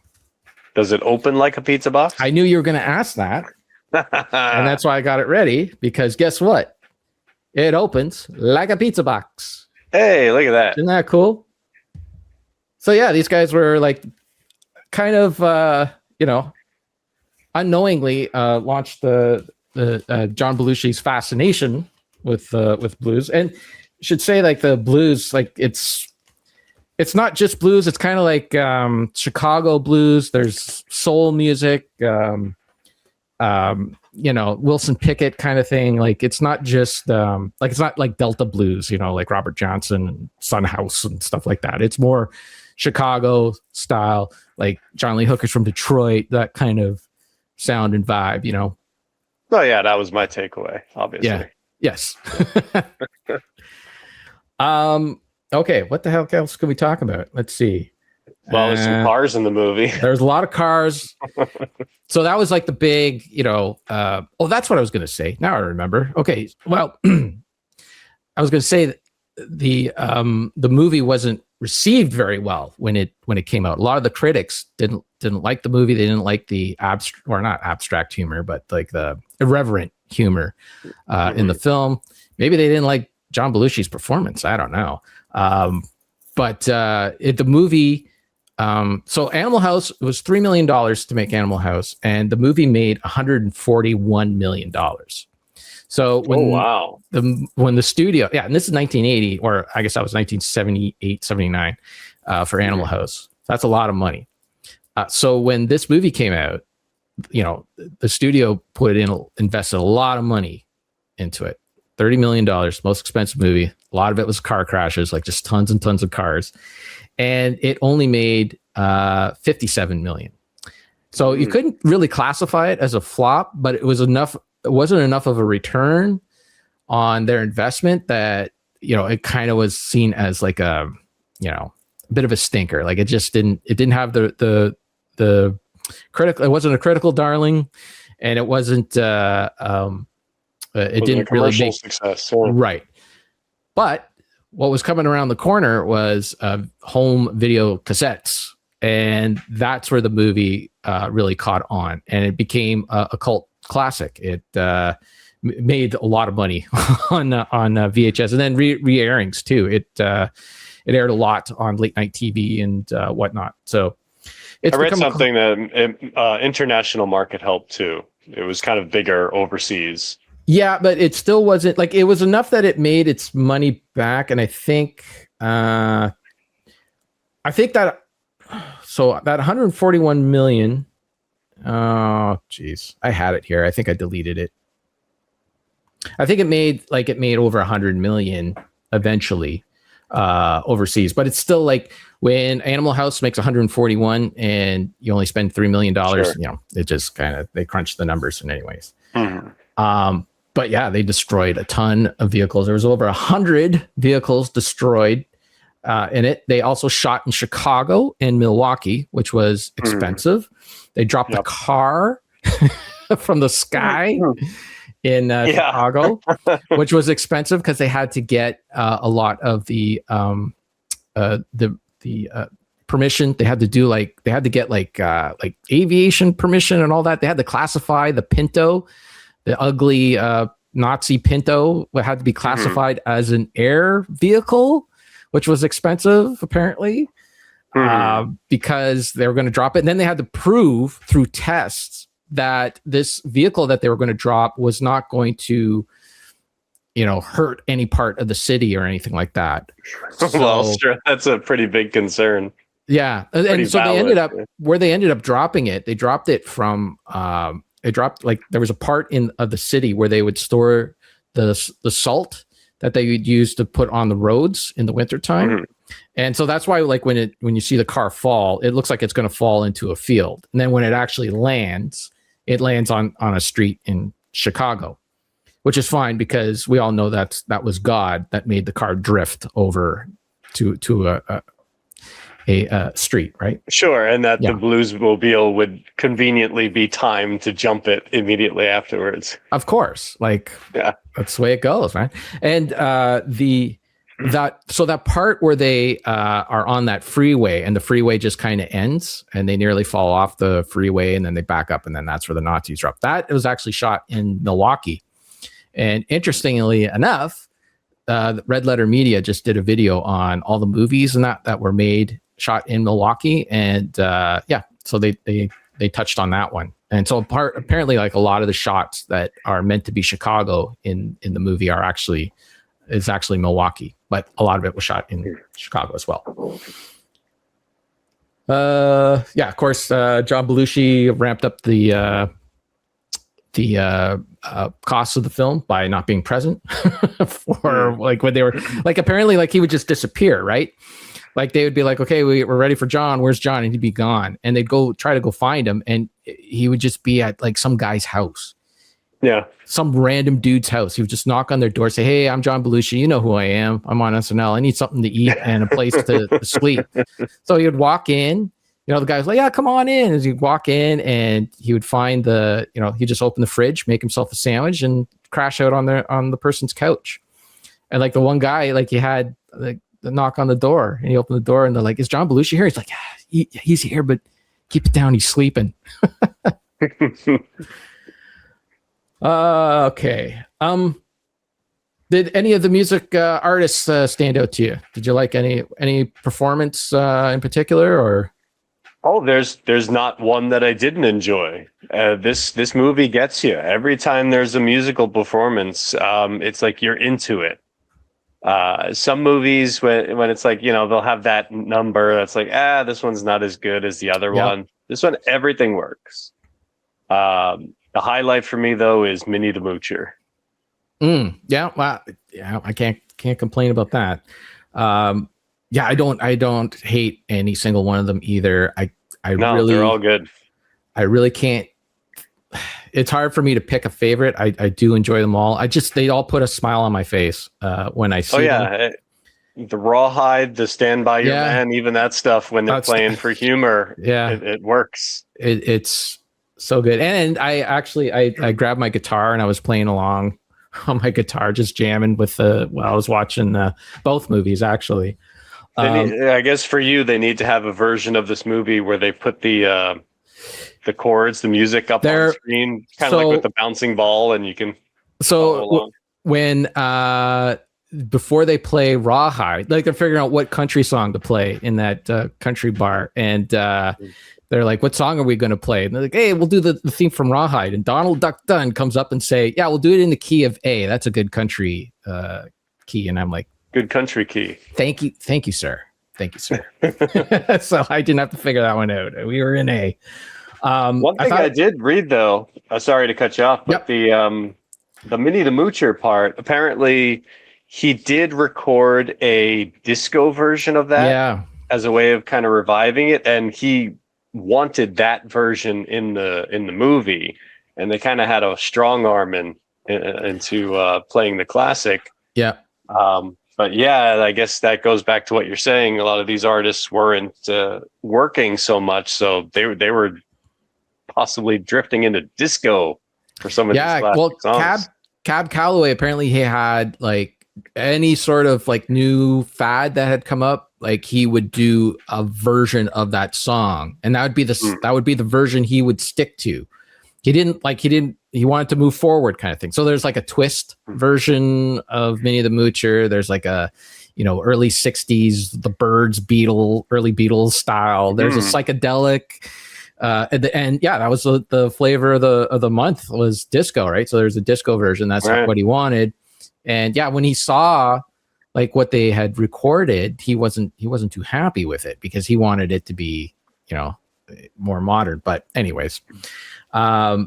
Does it open like a pizza box? I knew you were going to ask that, and that's why I got it ready. Because guess what? It opens like a pizza box. Hey, look at that! Isn't that cool? So yeah, these guys were like kind of unknowingly launched the John Belushi's fascination with blues. And should say like the blues, like it's not just blues, it's kind of like Chicago blues. There's soul music, Wilson Pickett kind of thing. Like it's not just it's not like Delta blues, like Robert Johnson and Son House and stuff like that. It's more Chicago style, like John Lee Hooker's from Detroit, that kind of sound and vibe, Oh yeah, that was my takeaway, obviously. Yeah. Yes. Okay, what the hell else can we talk about? Let's see. Well, there's some cars in the movie. There's a lot of cars. So that was like the big, that's what I was going to say. Now I remember. Okay, well, I was going to say that the movie wasn't received very well when it came out. A lot of the critics didn't like the movie. They didn't like the not abstract humor, but like the irreverent humor in the film. Maybe they didn't like John Belushi's performance. I don't know. But the movie. So Animal House, it was $3 million to make Animal House, and the movie made $141 million. So when the studio, and this is 1980, or I guess that was 1978, 79 for Animal House. That's a lot of money. So when this movie came out, the studio invested a lot of money into it. $30 million, most expensive movie. A lot of it was car crashes, like just tons and tons of cars. And it only made $57 million. So you couldn't really classify it as a flop, but it was enough. It wasn't enough of a return on their investment that, it kind of was seen as like a bit of a stinker. Like it didn't have the critical, it wasn't a critical darling, and it wasn't, it didn't really make success. Right. But what was coming around the corner was home video cassettes. And that's where the movie really caught on, and it became a cult classic. It made a lot of money on VHS, and then re-airings too. It aired a lot on late night TV and whatnot. So I read something that international market helped too. It was kind of bigger overseas. Yeah, but it still wasn't like it was enough that it made its money back, and I think that. So that 141 million. Oh, geez. I had it here. I think I deleted it. I think it made over 100 million eventually. overseas. But it's still like when Animal House makes 141 and you only spend $3 million, Sure. you know, it just kind of, they crunch the numbers in anyways. Mm-hmm. But yeah, they destroyed a ton of vehicles. There was over 100 vehicles destroyed in it. They also shot in Chicago and Milwaukee, which was expensive. They dropped the car from the sky in Chicago, which was expensive because they had to get a lot of the permission. They had to do they had to get like aviation permission and all that. They had to classify the Pinto, the ugly Nazi Pinto, had to be classified as an air vehicle, which was expensive apparently, because they were going to drop it. And then they had to prove through tests that this vehicle that they were going to drop was not going to, you know, hurt any part of the city or anything like that. Well, sure, that's a pretty big concern. Yeah, and so they ended up where they ended up dropping it. They dropped it from. They dropped there was a part of the city where they would store the salt that they would use to put on the roads in the wintertime. And so that's why when you see the car fall, it looks like it's going to fall into a field. And then when it actually lands, it lands on a street in Chicago, which is fine because we all know that was God that made the car drift over to a street, right? Sure, and that the Bluesmobile would conveniently be timed to jump it immediately afterwards. Of course, that's the way it goes, man. And that part where they are on that freeway and the freeway just kind of ends and they nearly fall off the freeway and then they back up and then that's where the Nazis drop. That was actually shot in Milwaukee. And interestingly enough, Red Letter Media just did a video on all the movies and that were shot in Milwaukee. And so they touched on that one. And so apparently a lot of the shots that are meant to be Chicago in the movie is actually Milwaukee, but a lot of it was shot in Chicago as well. Of course, John Belushi ramped up the costs of the film by not being present for when they were apparently he would just disappear, right? They would be okay, we're ready for John. Where's John? And he'd be gone. And they'd try to go find him. And he would just be at some guy's house. Yeah. Some random dude's house. He would just knock on their door, say, hey, I'm John Belushi. You know who I am. I'm on SNL. I need something to eat and a place to sleep. So he would walk in. You know, the guy's like, yeah, come on in. As he'd walk in and he would find he'd just open the fridge, make himself a sandwich and crash out on the person's couch. And the one guy, he had the knock on the door and he opened the door and they're like, is John Belushi here? He's like, yeah, he's here, but keep it down. He's sleeping. Okay. Did any of the music artists stand out to you? Did you like any performance in particular or? Oh, there's not one that I didn't enjoy. This movie gets you every time there's a musical performance. It's you're into it. Some movies when it's they'll have that number that's this one's not as good as the other one. This one, everything works. The highlight for me though is Minnie the Moocher. I can't complain about that. I don't hate any single one of them either. They're all good. I really can't. It's hard for me to pick a favorite. I do enjoy them all. They all put a smile on my face when I see them. The Rawhide, the Stand By Your Man, even that stuff when they're playing for humor. Yeah, it works. It's so good. And I grabbed my guitar and I was playing along on my guitar, just jamming with I was watching both movies actually. I guess for you, they need to have a version of this movie where they put the chords, the music up on the screen, kind of with the bouncing ball, and you can. So when before they play Rawhide, they're figuring out what country song to play in that country bar, and they're like, "What song are we going to play?" And they're like, "Hey, we'll do the theme from Rawhide." And Donald Duck Dunn comes up and say, "Yeah, we'll do it in the key of A. That's a good country key." And I'm like, "Good country key." Thank you, sir. Thank you, sir. So I didn't have to figure that one out. We were in A. One thing I did read though, sorry to cut you off, but the Minnie the Moocher part, apparently he did record a disco version of that as a way of kind of reviving it, and he wanted that version in the movie, and they kind of had a strong arm into playing the classic. Yeah. But yeah, I guess that goes back to what you're saying. A lot of these artists weren't working so much, so they were possibly drifting into disco for some of these classic songs. Cab Calloway, apparently he had like any sort of like new fad that had come up, like he would do a version of that song, and that would be the version he would stick to. He wanted to move forward kind of thing. So there's like a twist version of Minnie the Moocher. There's like a, early 60s, the Byrds early Beatles style. There's a psychedelic, and that was the flavor of the month was disco, right? So there's a disco version. That's what he wanted. And when he saw like what they had recorded, he wasn't too happy with it because he wanted it to be, more modern. But anyways, I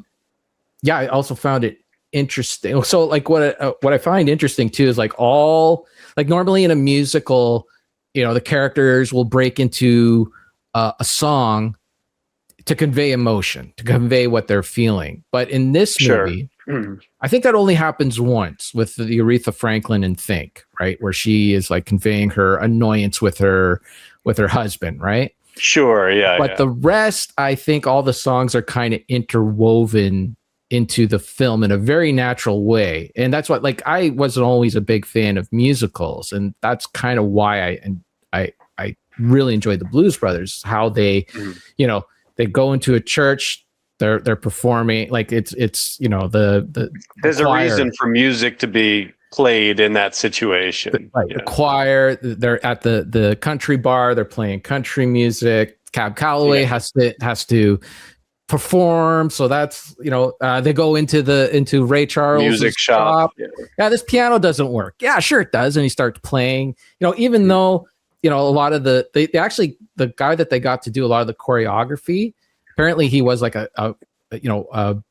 also found it interesting. So like what I find interesting too is like normally in a musical, the characters will break into a song to convey emotion, to convey what they're feeling. But in this movie, I think that only happens once with the Aretha Franklin in Think, right? Where she is like conveying her annoyance with her husband, right? Sure, yeah. But the rest, I think all the songs are kind of interwoven into the film in a very natural way. And that's what, like, I wasn't always a big fan of musicals, and that's kind of why I really enjoyed the Blues Brothers, how they, they go into a church, they're performing, like it's the there's a reason for music to be played in that situation. The choir, they're at the country bar, they're playing country music. Cab Calloway has to perform, so that's they go into Ray Charles' music shop. This piano doesn't work. Yeah, sure it does, and he starts playing. Even though a lot of they actually, the guy that they got to do a lot of the choreography, apparently he was like a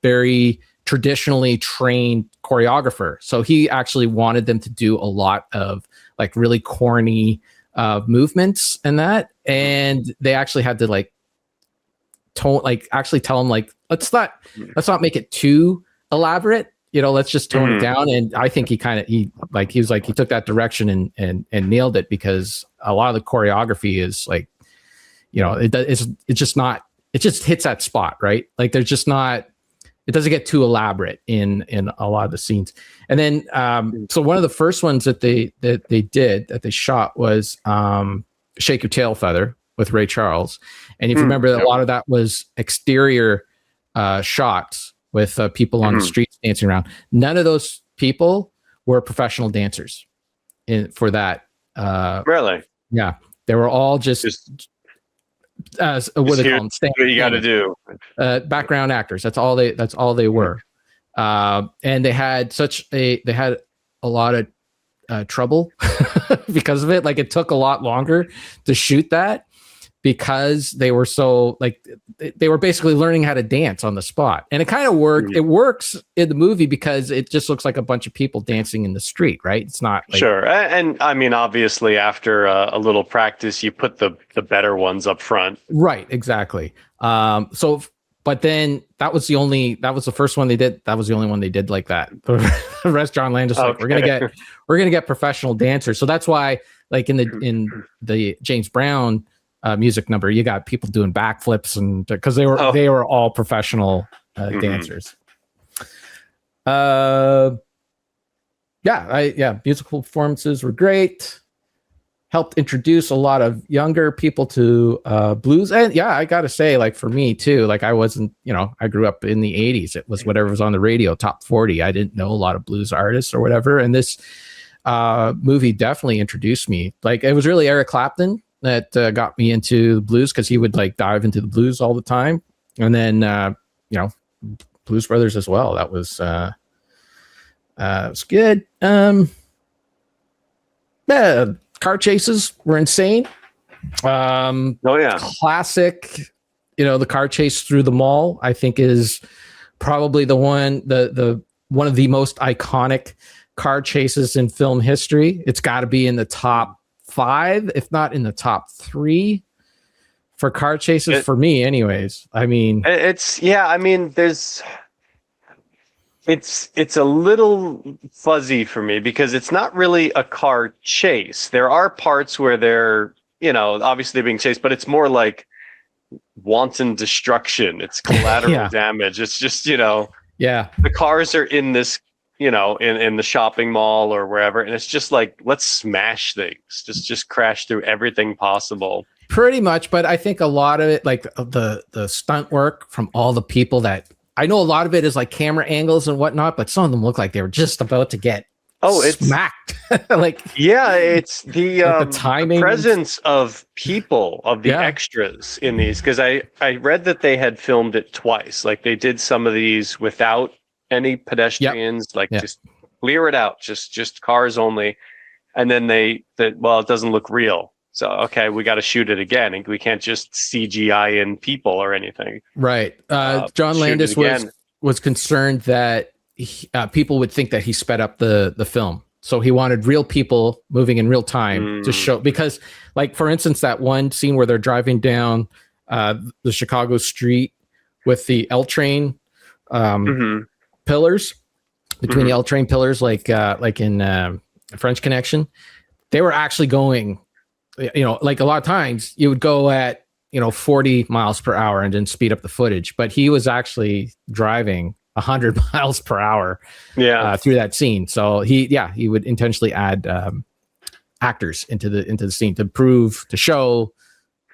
very traditionally trained choreographer. So he actually wanted them to do a lot of like really corny movements and that, and they actually had to like actually tell him like, let's not make it too elaborate, let's just tone it down. And I think he took that direction and nailed it, because a lot of the choreography is like, it just hits that spot, right? Like there's just not, it doesn't get too elaborate in a lot of the scenes. And then, so one of the first ones that they shot was Shake Your Tail Feather with Ray Charles. And if you remember, a lot of that was exterior shots with people on the streets dancing around. None of those people were professional dancers for that. Really? Yeah. They were all just what they call them? What you got to do. Background actors. That's all they were. And they had a lot of trouble because of it. Like it took a lot longer to shoot that, because they were so like they were basically learning how to dance on the spot. And it kind of worked. It works in the movie because it just looks like a bunch of people dancing in the street, right? It's not like, sure. And I mean, obviously after a little practice, you put the better ones up front. Right. Exactly. But then that was the first one they did. That was the only one they did like that. The rest, John Landis, like, we're gonna get professional dancers. So that's why, like in the James Brown music number, you got people doing backflips, and because they were all professional dancers. Musical performances were great. Helped introduce a lot of younger people to blues. And I gotta say, like for me too, like I wasn't, I grew up in the 80s. It was whatever was on the radio, top 40. I didn't know a lot of blues artists or whatever. And this movie definitely introduced me. Like it was really Eric Clapton that got me into blues, because he would like dive into the blues all the time. And then, Blues Brothers as well. That was good. Car chases were insane. Classic. The car chase through the mall, I think, is probably the one of the most iconic car chases in film history. It's got to be in the top 5, if not in the top 3 for car chases for me anyways. I mean, it's a little fuzzy for me because it's not really a car chase. There are parts where they're, obviously being chased, but it's more like wanton destruction. It's collateral damage. It's just, the cars are in this, in the shopping mall or wherever, and it's just like, let's smash things, just crash through everything possible. Pretty much, but I think a lot of it, like the stunt work from all the people that I know, a lot of it is like camera angles and whatnot, but some of them look like they were just about to get smacked. It's the timing, the presence of people, of the extras in these, because I read that they had filmed it twice. Like they did some of these without any pedestrians, just clear it out, just cars only, and then it doesn't look real. So, okay, we got to shoot it again, and we can't just CGI in people or anything. Right. John Landis was concerned that people would think that he sped up the film. So he wanted real people moving in real time to show, because, like, for instance, that one scene where they're driving down the Chicago street with the L train pillars, between the L train pillars, like in French Connection, they were actually going, like a lot of times you would go at 40 miles per hour and then speed up the footage, but he was actually driving 100 miles per hour through that scene. So he would intentionally add actors into the scene to show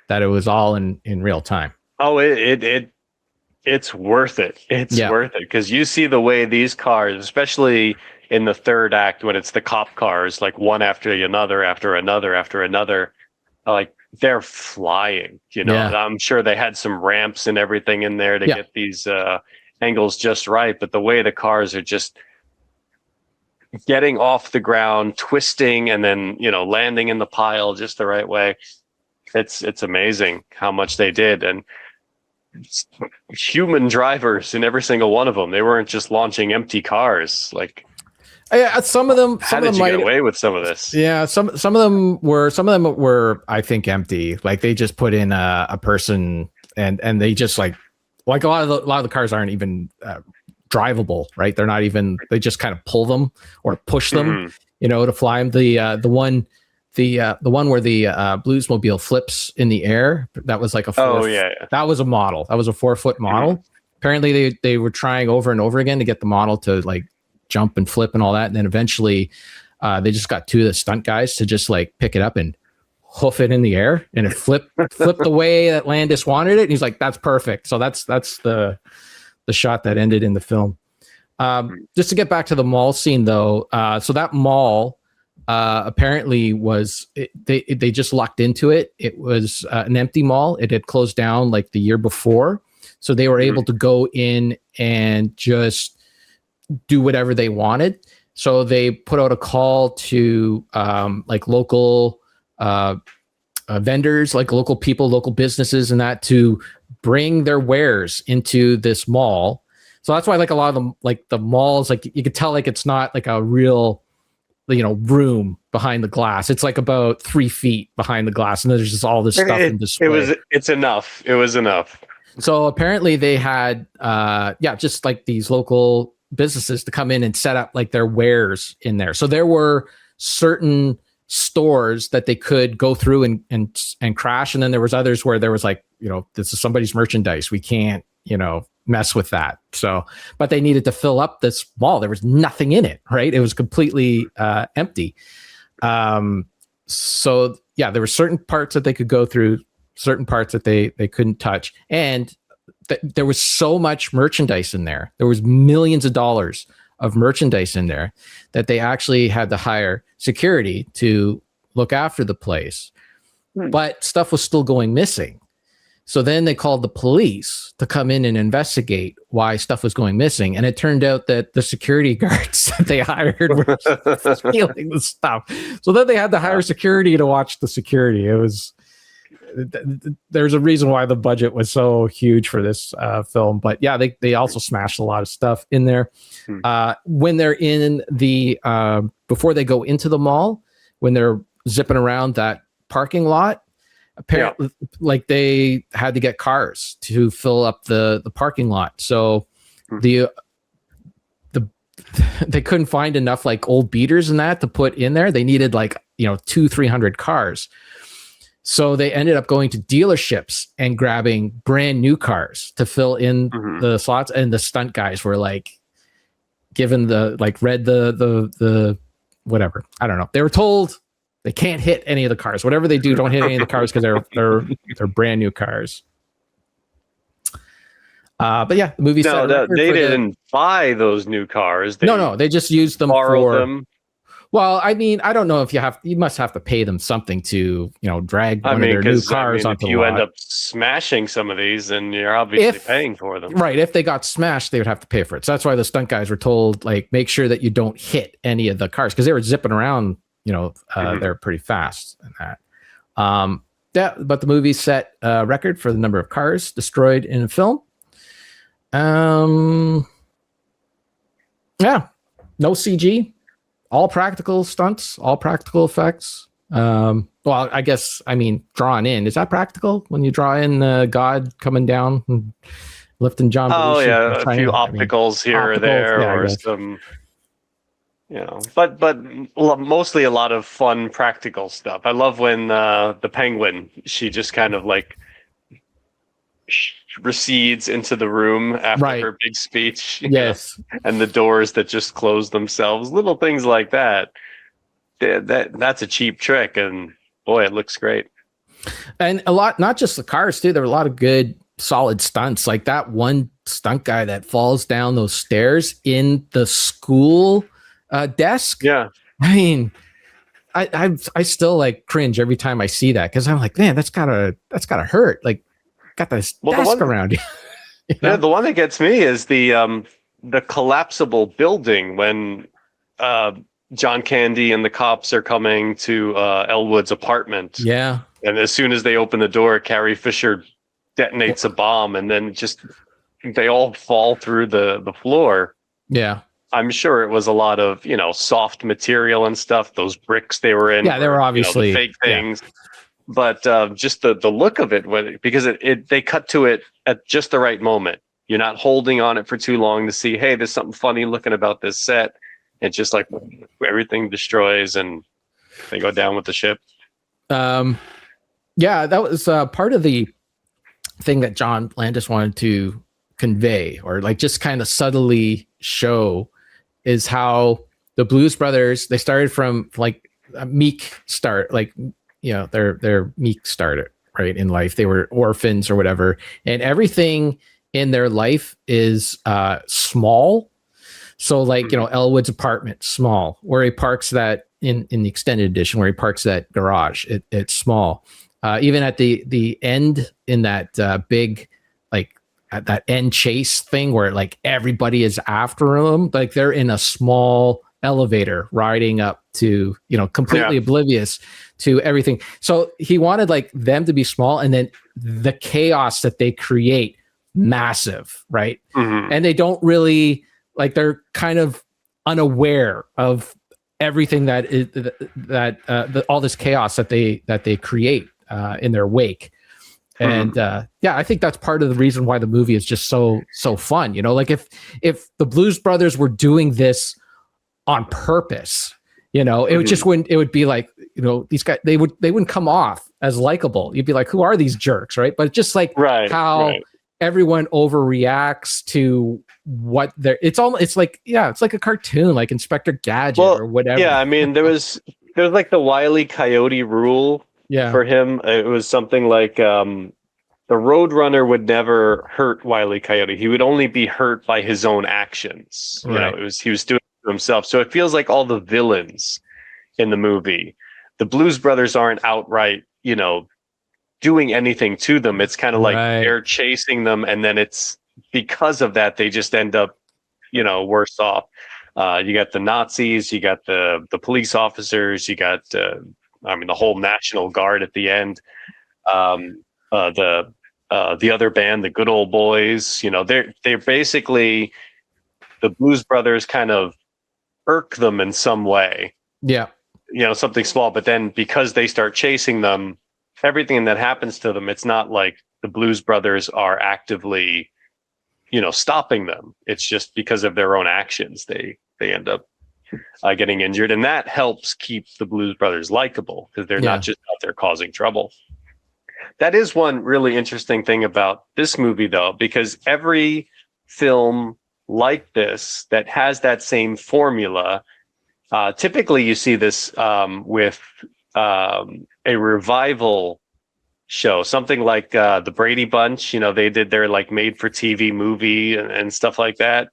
that it was all in real time. Oh, it's worth it. It's worth it, because you see the way these cars, especially in the third act, when it's the cop cars, like one after another, like they're flying, I'm sure they had some ramps and everything in there to get these angles just right. But the way the cars are just getting off the ground, twisting, and then, landing in the pile just the right way. It's amazing how much they did. And human drivers in every single one of them. They weren't just launching empty cars. Like, some of them. How did you get away with some of this? Yeah, some of them were, I think, empty. Like they just put in a person, and they just like a lot of the cars aren't even drivable, right? They're not even. They just kind of pull them or push them, to fly them. The one where the Bluesmobile flips in the air, that was like that was a model. That was a 4-foot model. Apparently they were trying over and over again to get the model to like jump and flip and all that, and then eventually they just got 2 of the stunt guys to just like pick it up and hoof it in the air, and it flipped the way that Landis wanted it, and he's like, that's perfect. So that's the shot that ended in the film. Just to get back to the mall scene though, so that mall apparently they just locked into it. It was an empty mall. It had closed down like the year before, so they were able to go in and just do whatever they wanted. So they put out a call to like local vendors, like local people, local businesses, and that to bring their wares into this mall. So that's why like a lot of them, like the malls, like you could tell like it's not like a real room behind the glass. It's like about 3 feet behind the glass, and there's just all this stuff in display. It was enough. So apparently they had just like these local businesses to come in and set up like their wares in there. So there were certain stores that they could go through and crash, and then there was others where there was like, this is somebody's merchandise, we can't mess with that. So, but they needed to fill up this mall. There was nothing in it, right? It was completely empty. So yeah, there were certain parts that they could go through, certain parts that they couldn't touch, and there was so much merchandise in there. There was millions of dollars of merchandise in there that they actually had to hire security to look after the place. But stuff was still going missing. So then they called the police to come in and investigate why stuff was going missing. And it turned out that the security guards that they hired were stealing the stuff. So then they had to hire security to watch the security. It was there's a reason why the budget was so huge for this film. But yeah, they also smashed a lot of stuff in there. When they're in the before they go into the mall, when they're zipping around that parking lot, apparently, like they had to get cars to fill up the parking lot. So they couldn't find enough like old beaters and that to put in there. They needed like 200-300 cars. So they ended up going to dealerships and grabbing brand new cars to fill in the slots. And the stunt guys were like given read the whatever. I don't know. They were told they can't hit any of the cars. Whatever they do, don't hit any of the cars because they're brand new cars. But yeah, the movie. No, they didn't buy those new cars. No, they just used them for them. Well, I mean, I don't know if you must have to pay them something to, drag one of their new cars onto the lot. If you end up smashing some of these, then you're obviously paying for them. Right. If they got smashed, they would have to pay for it. So that's why the stunt guys were told, like, make sure that you don't hit any of the cars because they were zipping around, they're pretty fast and that. But the movie set a record for the number of cars destroyed in a film. Yeah, no CG. All practical stunts, all practical effects. Well, I guess, drawn in. Is that practical when you draw in God coming down and lifting John Belushi? Oh, yeah, a few opticals here or there, or some, but mostly a lot of fun practical stuff. I love when the penguin, she just kind of like recedes into the room after her big speech. Yes. And the doors that just close themselves. Little things like that. That's a cheap trick. And boy, it looks great. And a lot, not just the cars too. There were a lot of good, solid stunts. Like that one stunt guy that falls down those stairs in the school desk. Yeah. I mean, I still like cringe every time I see that because I'm like, man, that's gotta hurt. Like, got this desk around you. Yeah, the one that gets me is the collapsible building when John Candy and the cops are coming to Elwood's apartment. Yeah. And as soon as they open the door, Carrie Fisher detonates a bomb and then they all fall through the floor. Yeah. I'm sure it was a lot of, soft material and stuff. Those bricks they were in. Yeah, they were obviously the fake things. Yeah. But just the look of it, because they cut to it at just the right moment. You're not holding on it for too long to see, hey, there's something funny looking about this set. It's just like everything destroys and they go down with the ship. Yeah, that was part of the thing that John Landis wanted to convey or like just kind of subtly show is how the Blues Brothers, they started from like a meek start, like their meek started right in life. They were orphans or whatever, and everything in their life is small. So like Elwood's apartment, small. Where he parks that in the extended edition, where he parks that garage, it's small. Even at the end in that big like at that end chase thing where like everybody is after him, like they're in a small elevator riding up to completely oblivious to everything. So he wanted like them to be small and then the chaos that they create massive, right? And they don't really like, they're kind of unaware of everything that is all this chaos that they create in their wake. And I think that's part of the reason why the movie is just so fun. Like if the Blues Brothers were doing this on purpose, it would be like, these guys, they wouldn't come off as likable. You'd be like, who are these jerks? Right. But just like how everyone overreacts to what it's like a cartoon, like Inspector Gadget or whatever. Yeah. I mean, there was like the Wile E. Coyote rule for him. It was something like, the Roadrunner would never hurt Wile E. Coyote. He would only be hurt by his own actions. Right. He was doing it to himself. So it feels like all the villains in the movie, the Blues Brothers aren't outright, doing anything to them. It's kind of like they're chasing them, and then it's because of that they just end up, worse off. You got the Nazis, you got the police officers, you got the whole National Guard at the end. The other band, the Good Old Boys, they're basically the Blues Brothers kind of irk them in some way. Yeah. Something small, but then because they start chasing them, everything that happens to them, it's not like the Blues Brothers are actively, stopping them. It's just because of their own actions, they end up getting injured, and that helps keep the Blues Brothers likable because they're not just out there causing trouble. That is one really interesting thing about this movie, though, because every film like this that has that same formula, typically you see this with a revival show, something like the Brady Bunch. They did their like made-for-TV movie and stuff like that.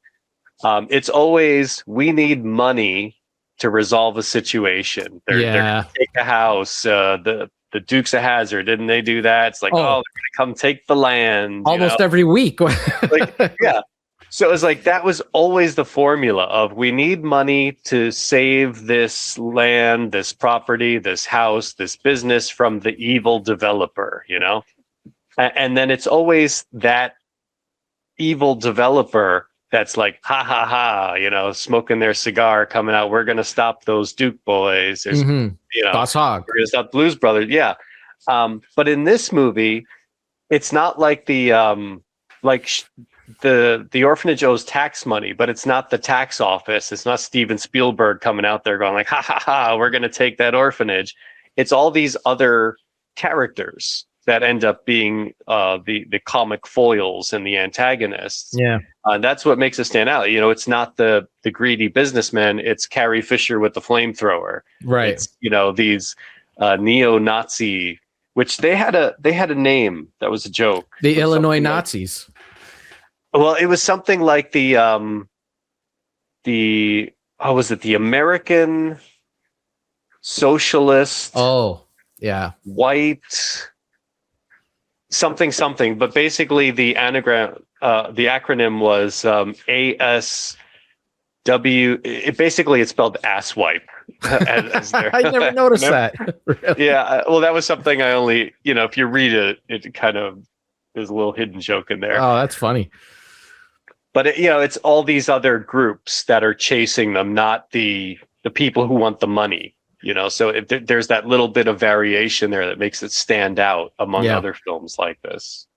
It's always, we need money to resolve a situation. They're going to take a house. The Dukes of Hazzard, didn't they do that? It's like, they're going to come take the land. Almost every week. Yeah. So it was like, that was always the formula of, we need money to save this land, this property, this house, this business from the evil developer, And then it's always that evil developer that's like, ha ha ha, smoking their cigar, coming out. We're going to stop those Duke boys. There's, Boss Hogg. We're going to stop Blues Brothers. Yeah. But in this movie, it's not like the orphanage owes tax money, but it's not the tax office. It's not Steven Spielberg coming out there going like, ha ha ha, we're going to take that orphanage. It's all these other characters that end up being the comic foils and the antagonists. Yeah. That's what makes it stand out. It's not the greedy businessman. It's Carrie Fisher with the flamethrower. Right. It's, these neo-Nazi, which they had a name that was a joke. The Illinois Nazis. Well, it was something like the American Socialist. Oh, yeah. White something, but basically the acronym was ASW. It's spelled asswipe. I never noticed that. Really? Yeah, well, that was something I only, if you read it, it kind of, there's a little hidden joke in there. Oh, that's funny. But it's all these other groups that are chasing them, not the people who want the money. So there's that little bit of variation there that makes it stand out among other films like this.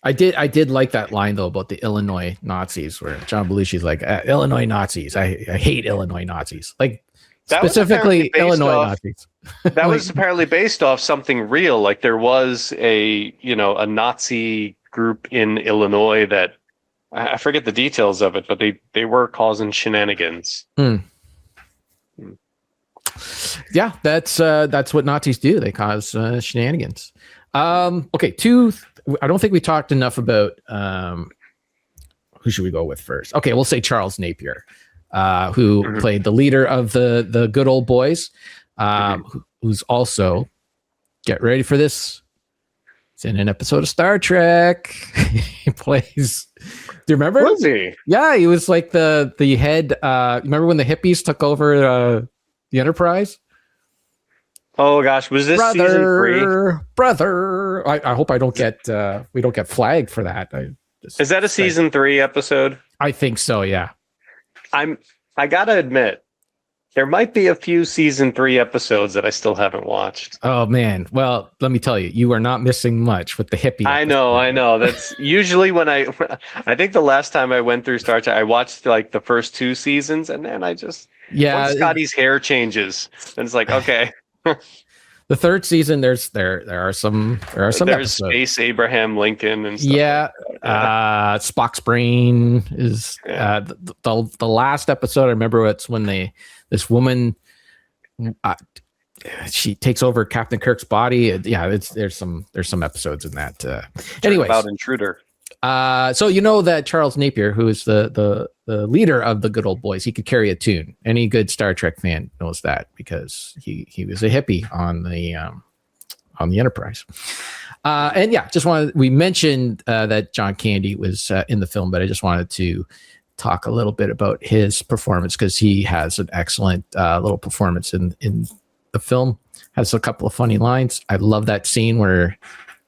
I did like that line though about the Illinois Nazis, where John Belushi's like, Illinois Nazis. I hate Illinois Nazis. Like that specifically Illinois Nazis. That was apparently based off something real. Like there was a Nazi group in Illinois that, I forget the details of it, but they were causing shenanigans. Yeah, that's what Nazis do. They cause shenanigans. Okay, I don't think we talked enough about who should we go with first? Okay, we'll say Charles Napier, who played the leader of the Good Old Boys, who's also, get ready for this, it's in an episode of Star Trek. He plays. Do you remember? Was he? Yeah, he was like the head. Remember when the hippies took over the Enterprise? Oh gosh, was this season 3? Brother, I hope we don't get flagged for that. Is that a season 3 episode? I think so. Yeah. I gotta admit, there might be a few season 3 episodes that I still haven't watched. Oh man. Well, let me tell you, you are not missing much with the hippie. I know. That's usually when I think the last time I went through Star Trek, I watched like the first 2 seasons, and then I just, once Scotty's hair changes, and it's like, okay. The third season, there are some There's episodes. Space Abraham Lincoln and stuff. Yeah. Spock's brain is the last episode. I remember it's when this woman she takes over Captain Kirk's body. Yeah, there's some episodes in that. Anyways, about Intruder. So that Charles Napier, who is the leader of the Good Old Boys, he could carry a tune. Any good Star Trek fan knows that because he was a hippie on the Enterprise. And yeah, we mentioned that John Candy was in the film, but I just wanted to talk a little bit about his performance because he has an excellent little performance in the film. Has a couple of funny lines. I love that scene where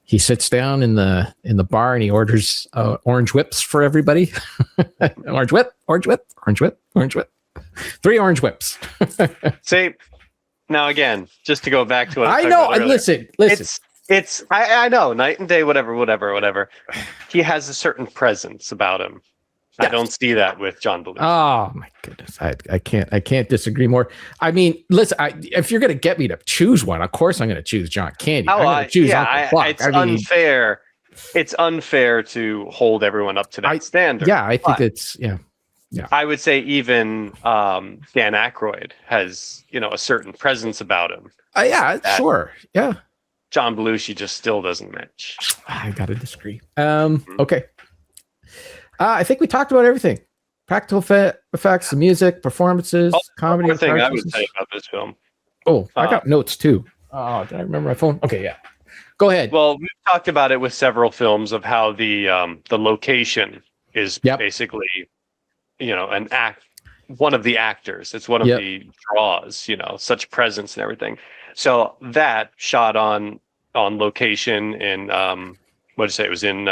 he sits down in the bar and he orders orange whips for everybody. Orange whip, orange whip, orange whip, orange whip. 3 orange whips. See, now again, just to go back to what I know. Listen. I know, night and day, whatever. He has a certain presence about him. Yeah. I don't see that with John Belushi. Oh my goodness, I can't disagree more. I mean, listen, if you're gonna get me to choose one, of course I'm gonna choose John Candy. I'm gonna choose Uncle Buck. It's unfair. It's unfair to hold everyone up to that standard. Yeah, I think it's yeah. I would say even Dan Aykroyd has a certain presence about him. Yeah, sure. Yeah. John Belushi just still doesn't match. I gotta disagree. Okay. I think we talked about everything: practical effects, the music, performances, comedy. One thing I would say about this film. Oh, I got notes too. Oh, did I remember my phone? Okay, yeah. Go ahead. Well, we've talked about it with several films of how the location is basically, one of the actors. It's one of the draws. Such presence and everything. So that shot on location in what did you say? It was in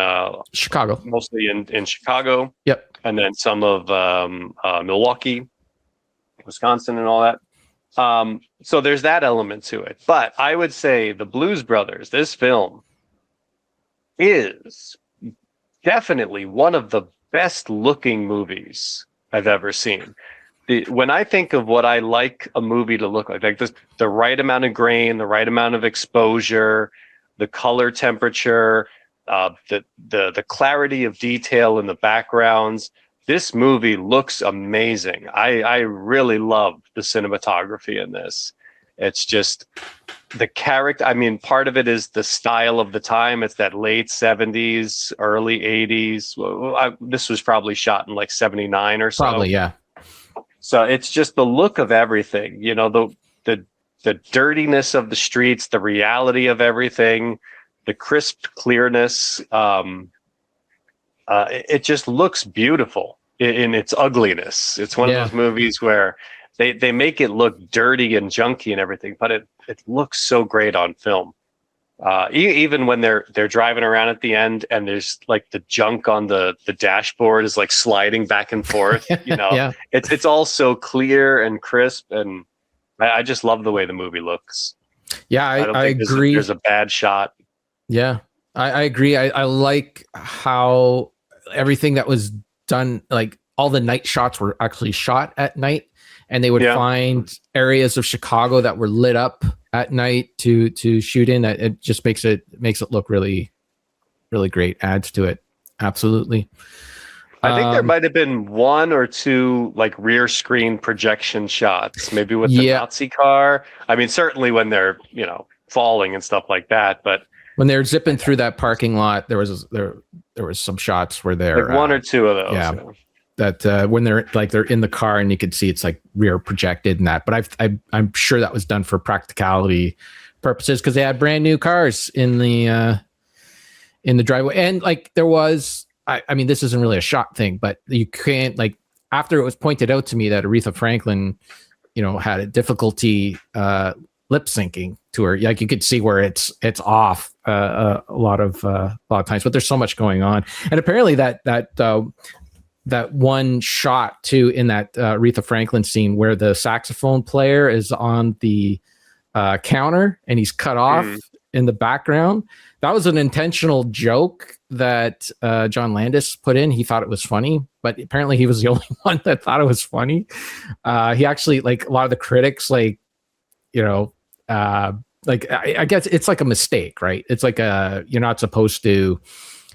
Chicago, mostly in Chicago. Yep. And then some of Milwaukee, Wisconsin, and all that. So there's that element to it. But I would say the Blues Brothers, this film, is definitely one of the best looking movies I've ever seen. When I think of what I like a movie to look like this, the right amount of grain, the right amount of exposure, the color temperature, the clarity of detail in the backgrounds, this movie looks amazing. I really love the cinematography in this. It's just the character. I mean, part of it is the style of the time. It's that late 70s, early 80s. This was probably shot in like 79 or so. Probably, yeah. So it's just the look of everything, the dirtiness of the streets, the reality of everything, the crisp clearness. It just looks beautiful in its ugliness. It's one of those movies where they make it look dirty and junky and everything, but it looks so great on film. Even when they're driving around at the end and there's like the junk on the dashboard is like sliding back and forth, it's all so clear and crisp, and I just love the way the movie looks. Yeah, I agree. There's a bad shot. Yeah, I agree. I like how everything that was done, like all the night shots were actually shot at night, and they would find areas of Chicago that were lit up at night to shoot in. It just makes it look really, really great. Adds to it. Absolutely. I think there might have been 1 or 2 like rear screen projection shots, maybe with the Nazi car. I mean, certainly when they're, falling and stuff like that, but when they're zipping through that parking lot, there was some shots where they're like 1 or 2 of those. Yeah. That when they're in the car and you could see it's like rear projected and that, but I'm sure that was done for practicality purposes because they had brand new cars in the driveway, and like there was, I mean, this isn't really a shot thing, but you can't, like, after it was pointed out to me that Aretha Franklin, had a difficulty lip syncing to her, like you could see where it's off a lot of times, but there's so much going on, and apparently that one shot too in that Aretha Franklin scene where the saxophone player is on the counter and he's cut off in the background. That was an intentional joke that John Landis put in. He thought it was funny, but apparently he was the only one that thought it was funny. He actually, like a lot of the critics, like, I guess it's like a mistake, right? It's like you're not supposed to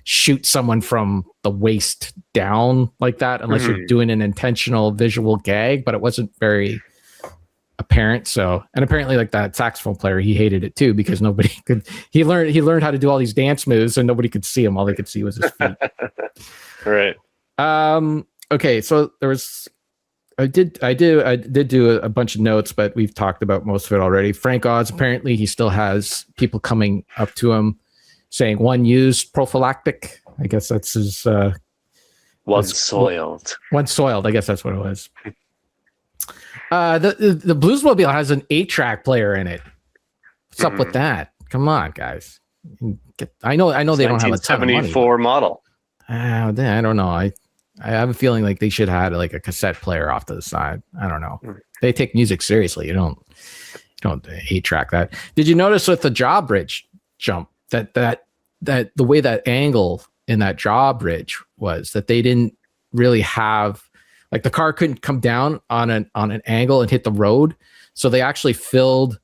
shoot someone from the waist down like that unless you're doing an intentional visual gag, but it wasn't very apparent. So, and apparently like that saxophone player, he hated it too because nobody could, he learned how to do all these dance moves and nobody could see him. All they could see was his feet. Right. Okay. So there was, I did do a bunch of notes, but we've talked about most of it already. Frank Oz, apparently he still has people coming up to him saying one used prophylactic. I guess that's his one soiled. One soiled, I guess that's what it was. The Bluesmobile has an 8-track player in it. What's up with that? Come on, guys. I know they don't have a ton of money. 1974 model. I don't know. I have a feeling like they should have had like a cassette player off to the side. I don't know. They take music seriously. You don't 8-track that. Did you notice with the drawbridge jump that the way that angle in that drawbridge was that they didn't really have, like, the car couldn't come down on an angle and hit the road, so they actually filled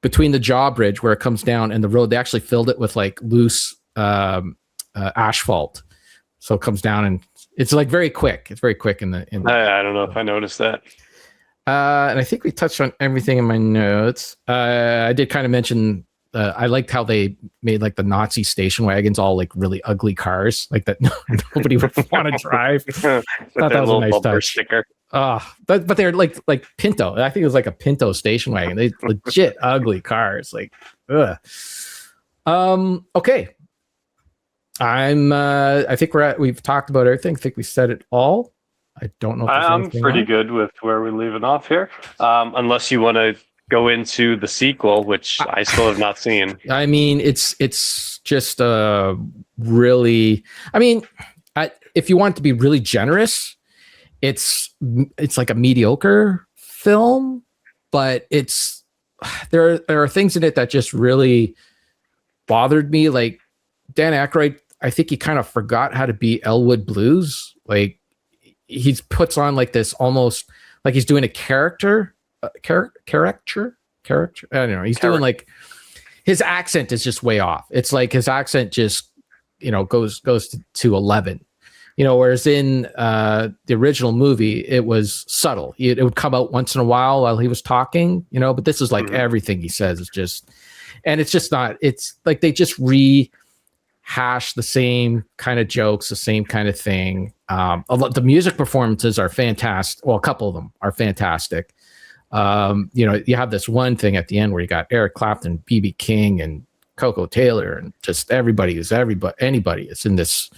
between the drawbridge where it comes down and the road. They actually filled it with like loose asphalt, so it comes down and it's like very quick. It's very quick in the. I don't know if I noticed that. And I think we touched on everything in my notes. I did kind of mention. I liked how they made like the Nazi station wagons all like really ugly cars, like that nobody would want to drive. Thought that was a nice touch. Sticker. But they're like Pinto. I think it was like a Pinto station wagon. They legit ugly cars. Like, ugh. Okay. I think we've talked about everything. I think we said it all. I don't know. I'm pretty good with where we're leaving off here. Unless you want to go into the sequel, which I still have not seen. I mean, it's just really. I mean, if you want to be really generous, it's like a mediocre film, but there are things in it that just really bothered me. Like Dan Aykroyd, I think he kind of forgot how to be Elwood Blues. Like he puts on like this almost like he's doing a character. Character. I don't know. He's doing like his accent is just way off. It's like his accent just goes to 11. Whereas in the original movie, it was subtle. It would come out once in a while he was talking. But this is like everything he says is just, and it's just not. It's like they just rehash the same kind of jokes, the same kind of thing. The music performances are fantastic. Well, a couple of them are fantastic. You have this one thing at the end where you got Eric Clapton, B.B. King, and Coco Taylor, and just anybody is in this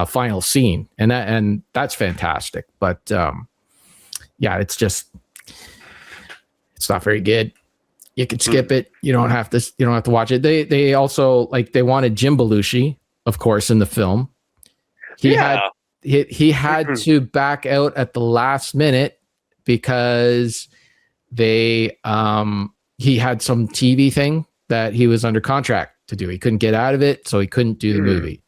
final scene, and that's fantastic. But yeah, it's not very good. You can skip it. You don't have to watch it. They also they wanted Jim Belushi, of course, in the film. He had to back out at the last minute because he had some TV thing that he was under contract to do. He couldn't get out of it, so he couldn't do the movie.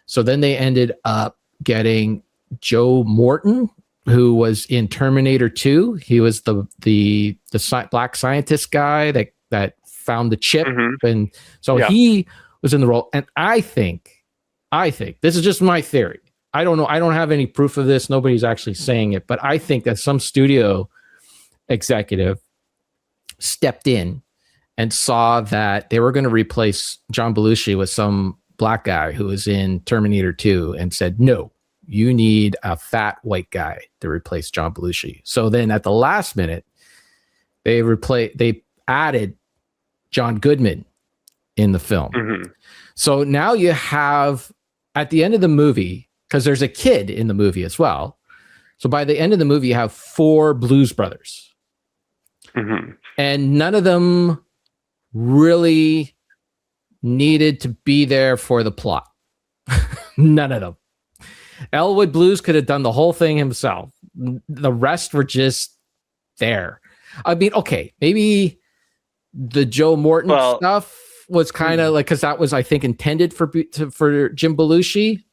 So then they ended up getting Joe Morton, who was in Terminator 2. He was the black scientist guy that found the chip, and so he was in the role. And I think this is just my theory. I don't know. I don't have any proof of this. Nobody's actually saying it, but I think that some studio executive stepped in and saw that they were going to replace John Belushi with some black guy who was in Terminator 2 and said, no, you need a fat white guy to replace John Belushi. So then at the last minute, they added John Goodman in the film. So now you have, at the end of the movie, because there's a kid in the movie as well. So by the end of the movie, you have 4 Blues Brothers. And none of them really needed to be there for the plot. None of them. Elwood Blues could have done the whole thing himself. The rest were just there. I mean, okay, maybe the Joe Morton stuff was kind of like, because that was, I think, intended for Jim Belushi.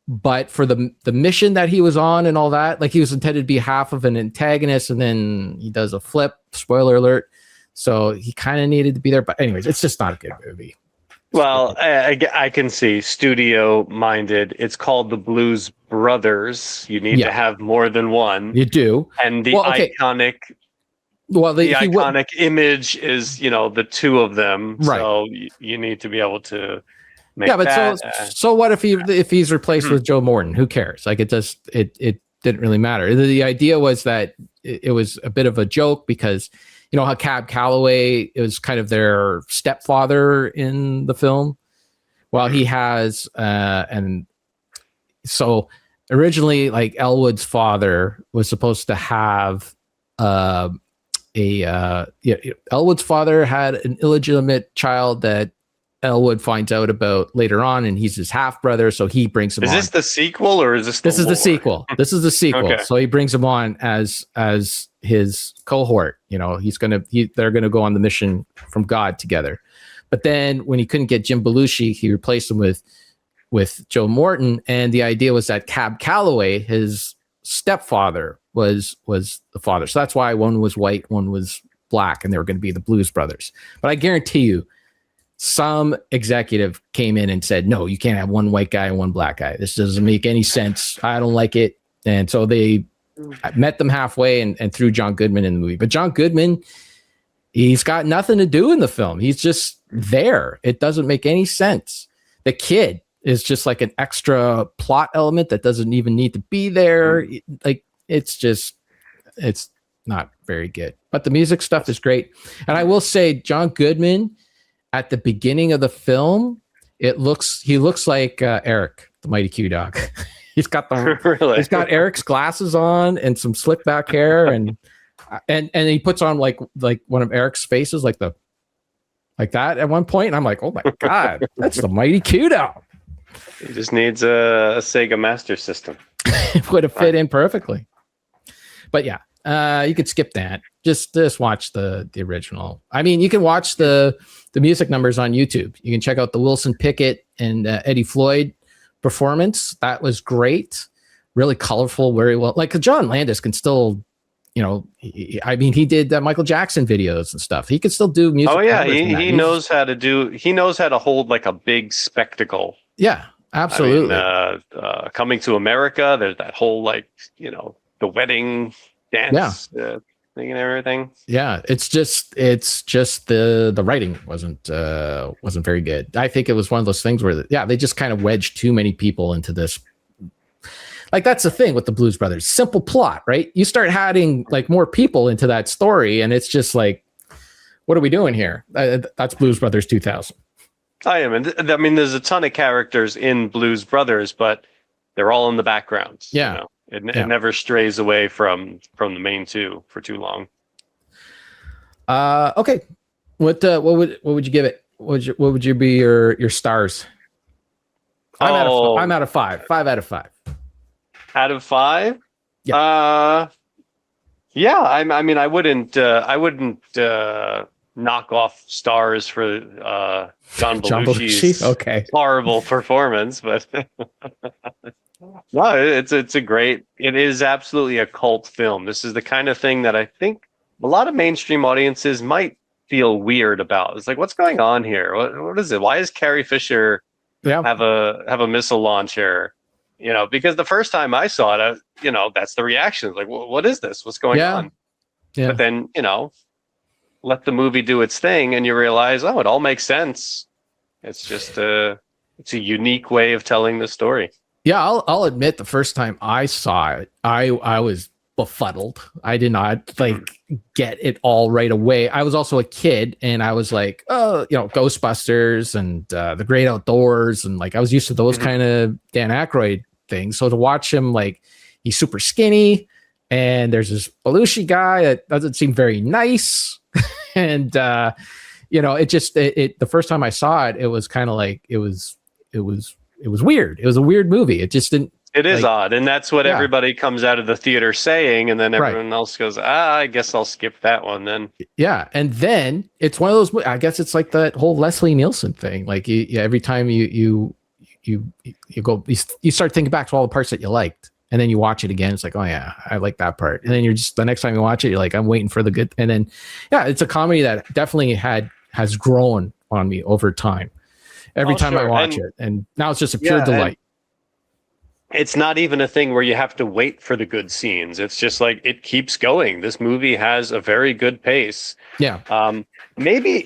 But for the mission that he was on and all that, like he was intended to be half of an antagonist, and then he does a flip. Spoiler alert. So he kind of needed to be there. But anyways, it's just not a good movie. Well, I can see studio minded. It's called the Blues Brothers. You need to have more than one. You do. And the iconic iconic image is, the 2 of them. Right. So you need to be able to make that. So what if he's replaced with Joe Morton? Who cares? Like it didn't really matter. The idea was that it was a bit of a joke because how Cab Calloway is kind of their stepfather in the film. Well, he has, and so originally, like Elwood's father was supposed to have Elwood's father had an illegitimate child that Elwood finds out about later on, and he's his half brother, so he brings him on. Is this the sequel or is this this is the sequel? This is the sequel. Okay. So he brings him on as his cohort. They're gonna go on the mission from God together. But then when he couldn't get Jim Belushi, he replaced him with Joe Morton, and the idea was that Cab Calloway, his stepfather, was the father. So that's why one was white, one was black, and they were going to be the Blues Brothers. But I guarantee you, some executive came in and said, no, you can't have one white guy and one black guy. This doesn't make any sense. I don't like it. And so they met them halfway and threw John Goodman in the movie. But John Goodman, he's got nothing to do in the film. He's just there. It doesn't make any sense. The kid is just like an extra plot element that doesn't even need to be there. Like, it's not very good. But the music stuff is great. And I will say, John Goodman, at the beginning of the film, he looks like Eric, the Mighty Q Dog. He's got he's got Eric's glasses on and some slick back hair, and he puts on like one of Eric's faces, like that at one point. And I'm like, oh my God, that's the Mighty Q Dog. He just needs a Sega Master System. It would have fit in perfectly. But yeah, you could skip that. Just watch the original. I mean, you can watch the music numbers on YouTube. You can check out the Wilson Pickett and Eddie Floyd performance. That was great. Really colorful, very well. Like John Landis can still, he did Michael Jackson videos and stuff. He could still do music. Oh yeah, he knows how to hold like a big spectacle. Yeah, absolutely. I mean, Coming to America, there's that whole the wedding dance thing and everything. Yeah, it's just the writing wasn't very good. I think it was one of those things where they just kind of wedged too many people into this. Like, that's the thing with the Blues Brothers. Simple plot, right? You start adding like more people into that story, and it's just like, what are we doing here? That's Blues Brothers 2000. I am, and I mean, there's a ton of characters in Blues Brothers, but they're all in the background. Yeah. It never strays away from the main two for too long. Okay. What would you give it? What would you be your stars? I'm out of 5. 5 out of 5. Out of 5? Yeah. I mean, I wouldn't knock off stars for John Belushi's horrible performance, but no, it is absolutely a cult film. This is the kind of thing that I think a lot of mainstream audiences might feel weird about. It's like, what's going on here? What is it? Why is Carrie Fisher have a missile launcher? Because the first time I saw it, that's the reaction. Like, what is this? What's going on? Yeah. But then, let the movie do its thing, and you realize, it all makes sense. It's just it's a unique way of telling the story. Yeah, I'll admit, the first time I saw it, I was befuddled. I did not get it all right away. I was also a kid, and I was like, Ghostbusters and The Great Outdoors, and I was used to those kind of Dan Aykroyd things. So to watch him, he's super skinny, and there's this Belushi guy that doesn't seem very nice, and the first time I saw it, it was kind of like it was weird. It was a weird movie. It just didn't. It is odd, and that's what everybody comes out of the theater saying, and then everyone else goes, I guess I'll skip that one then. Yeah, and then it's one of those. I guess it's like that whole Leslie Nielsen thing. Like every time you go, you start thinking back to all the parts that you liked, and then you watch it again. It's like, oh yeah, I like that part. And then you're just the next time you watch it, you're like, I'm waiting for the good. And then it's a comedy that definitely has grown on me over time. Every time I watch it, and now it's just a pure delight. It's not even a thing where you have to wait for the good scenes. It's just like it keeps going. This movie has a very good pace. Yeah. Maybe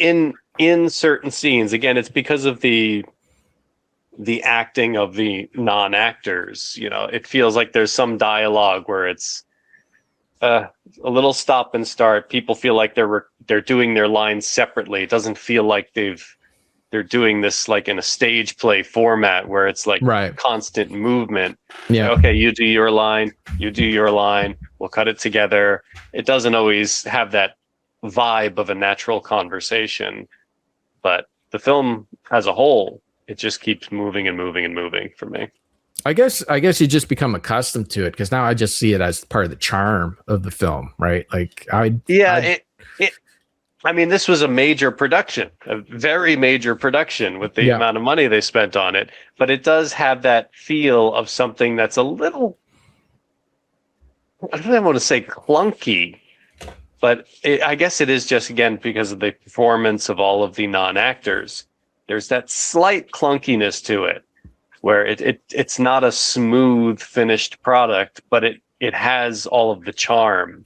in certain scenes, again, it's because of the acting of the non-actors. It feels like there's some dialogue where it's a little stop and start. People feel like they're doing their lines separately. It doesn't feel like they're doing this like in a stage play format where it's like constant movement. Yeah. Okay, you do your line, we'll cut it together. It doesn't always have that vibe of a natural conversation. But the film as a whole, it just keeps moving and moving and moving for me. I guess you just become accustomed to it because now I just see it as part of the charm of the film, right? Like I mean, this was a major production, a very major production with the amount of money they spent on it. But it does have that feel of something that's a little, I don't want to say clunky, but I guess it is just, again, because of the performance of all of the non-actors. There's that slight clunkiness to it where it's not a smooth finished product, but it has all of the charm.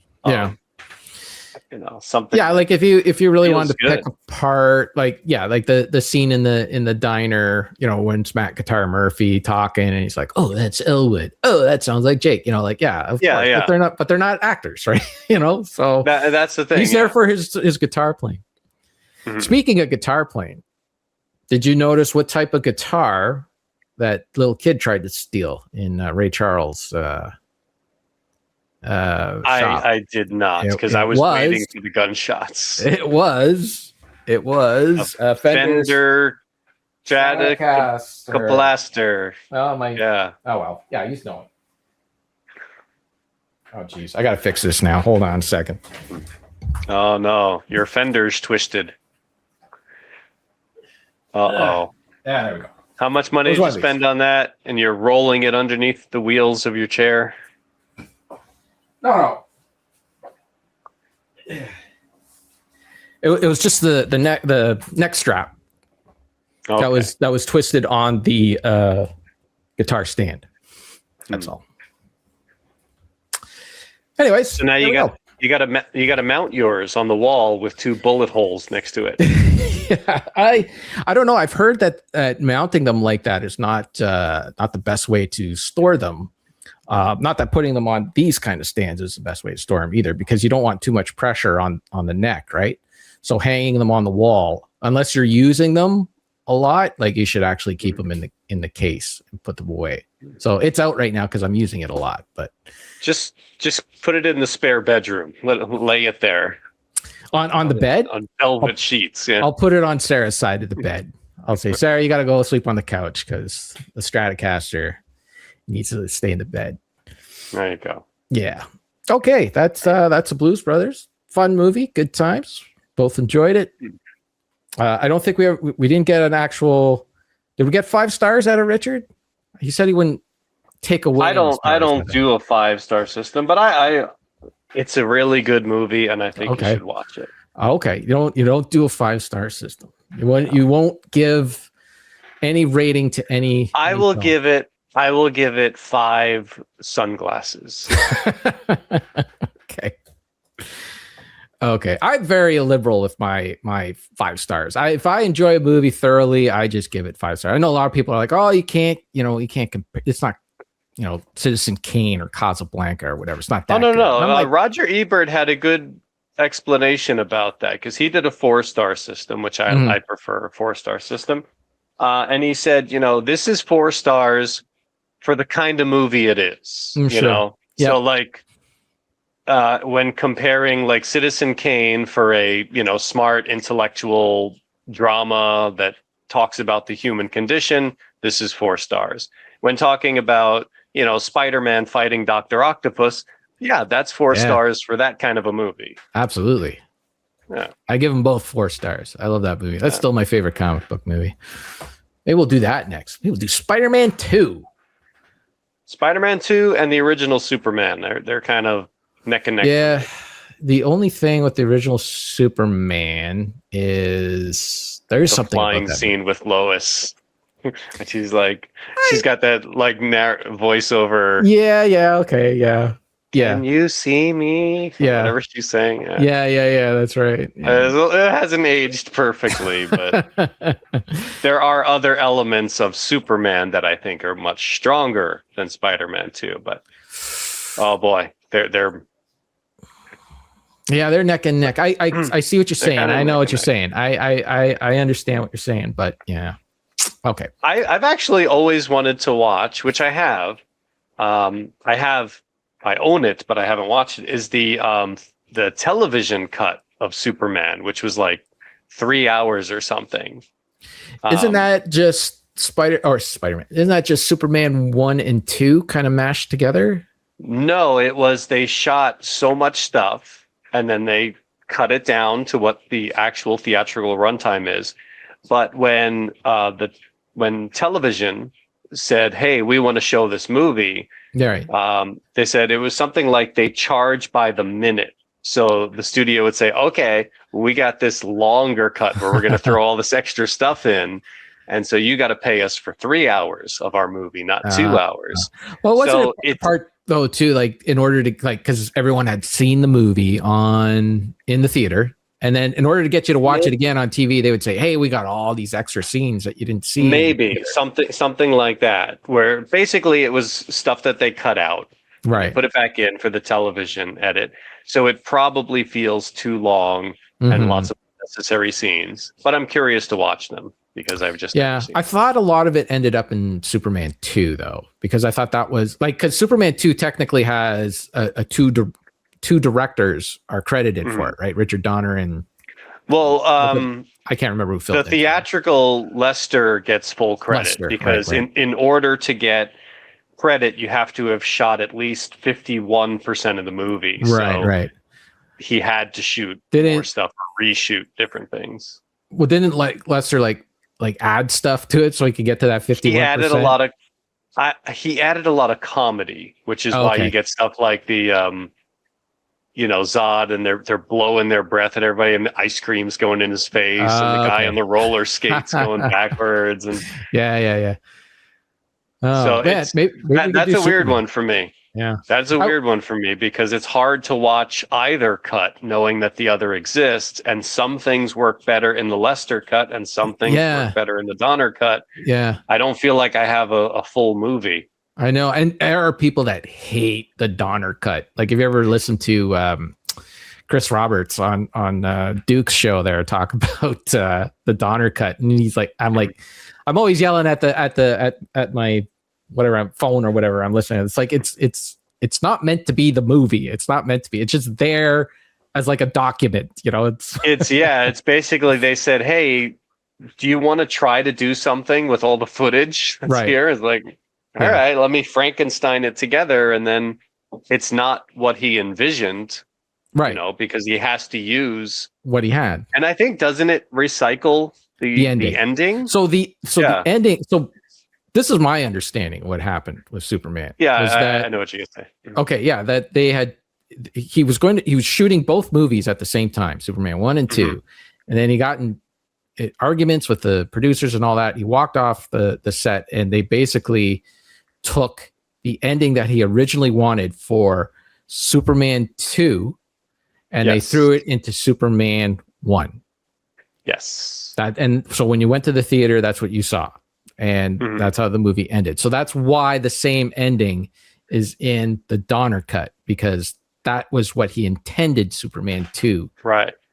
Something. Yeah, like if you really wanted to pick apart, like the scene in the diner, when it's Matt Guitar Murphy talking, and he's like, "Oh, that's Elwood. Oh, that sounds like Jake." Of course. But they're not actors, right? So that's the thing. He's there for his guitar playing. Mm-hmm. Speaking of guitar playing, did you notice what type of guitar that little kid tried to steal in Ray Charles? I did not, because I was waiting for the gunshots. It was a Fender Stratocaster blaster. Oh my! Yeah. Oh well. Yeah, he's knowing. Oh geez, I gotta fix this now. Hold on a second. Oh no, your Fender's twisted. Uh-oh. Yeah, there we go. How much money did you spend on that? And you're rolling it underneath the wheels of your chair? No. It was just the neck strap that was twisted on the guitar stand. That's all. Anyways, so now you got to mount yours on the wall with 2 bullet holes next to it. Yeah, I don't know. I've heard that mounting them like that is not the best way to store them. Not that putting them on these kind of stands is the best way to store them either, because you don't want too much pressure on the neck, right? So hanging them on the wall, unless you're using them a lot, like you should actually keep them in the case and put them away. So it's out right now because I'm using it a lot, but just put it in the spare bedroom. Lay it there on the bed on velvet sheets. Yeah, I'll put it on Sarah's side of the bed. I'll say, Sarah, you got to go sleep on the couch because the Stratocaster needs to stay in the bed. There you go. Yeah. Okay. That's the Blues Brothers. Fun movie. Good times. Both enjoyed it. I don't think we didn't get an actual. Did we get 5 stars out of Richard? He said he wouldn't take away. I don't do a 5-star system, but it's a really good movie, and I think you should watch it. Okay. You don't do a 5-star system. You won't give any rating to any. I will give it 5 sunglasses. Okay. I'm very liberal with my 5 stars. If I enjoy a movie thoroughly, I just give it 5 stars. I know a lot of people are like, "Oh, you can't compare. It's not, Citizen Kane or Casablanca or whatever. It's not that." No. Like, Roger Ebert had a good explanation about that, because he did a 4-star system, which I prefer, a 4-star system. And he said, this is 4 stars for the kind of movie it is, Sure. Yep. So like when comparing like Citizen Kane for a, smart intellectual drama that talks about the human condition, this is 4 stars. When talking about, Spider-Man fighting Dr. Octopus, that's 4 stars for that kind of a movie. Absolutely. Yeah. I give them both 4 stars. I love that movie. That's still my favorite comic book movie. Maybe we'll do that next. Maybe we'll do Spider-Man 2. Spider-Man 2 and the original Superman. They're kind of neck and neck. Yeah. The only thing with the original Superman is there's something flying scene with Lois. And she's got that voiceover. Yeah. Okay. Yeah. Can you see me? Yeah. Whatever she's saying. Yeah. That's right. Yeah. It hasn't aged perfectly, but there are other elements of Superman that I think are much stronger than Spider-Man 2. But oh boy, they're they're neck and neck. I see what you're saying. I know what you're saying. I understand what you're saying, but yeah. Okay. I've actually always wanted to watch, which I have. I own it, but I haven't watched it. Is the television cut of Superman, which was like 3 hours or something. Isn't that just Spider-Man? Isn't that just Superman 1 and 2 kind of mashed together? No, it was they shot so much stuff and then they cut it down to what the actual theatrical runtime is. But when television said, "Hey, we want to show this movie," right. They said it was something like they charge by the minute. So the studio would say, "Okay, we got this longer cut where we're going to throw all this extra stuff in, and so you got to pay us for 3 hours of our movie, not 2 hours." Well, wasn't it part though too, like in order to because everyone had seen the movie in the theater. And then in order to get you to watch it again on TV, they would say, "Hey, we got all these extra scenes that you didn't see." Maybe something like that, where basically it was stuff that they cut out, right? Put it back in for the television edit. So it probably feels too long and lots of necessary scenes. But I'm curious to watch them because I've just never seen I thought a lot of it ended up in Superman 2 though, because I thought that was because Superman 2 technically has a two directors are credited for it, right? Richard Donner and I can't remember who filmed the theatrical. Lester gets full credit because in order to get credit, you have to have shot at least 51% of the movie. Right. He had to shoot more stuff, or reshoot different things. Well, didn't Lester like add stuff to it so he could get to that 51%? He added a lot of comedy, which is why you get stuff like the Zod and they're blowing their breath at everybody and the ice cream's going in his face and the guy on the roller skates going backwards and yeah. So maybe that's a weird one for me. Yeah, that's a weird one for me because it's hard to watch either cut knowing that the other exists, and some things work better in the Lester cut and some things work better in the Donner cut. Yeah, I don't feel like I have a full movie. I know, and there are people that hate the Donner cut. Like, if you ever listened to Chris Roberts on Duke's show, there talk about the Donner cut, and he's like, I'm always yelling at my whatever phone or whatever I'm listening. It's like it's not meant to be the movie. It's not meant to be. It's just there as like a document. It's basically they said, "Hey, do you want to try to do something with all the footage that's here?" It's like, all right, let me Frankenstein it together, and then it's not what he envisioned, right? Because he has to use what he had. And I think doesn't it recycle the ending? So the ending. So this is my understanding of what happened with Superman. Yeah, I know what you're gonna say. Okay, yeah, that they had. He was shooting both movies at the same time, Superman 1 and 2, and then he got in arguments with the producers and all that. He walked off the set, and they basically took the ending that he originally wanted for Superman 2 and they threw it into Superman 1. Yes. And so when you went to the theater, that's what you saw. And that's how the movie ended. So that's why the same ending is in the Donner cut, because that was what he intended Superman 2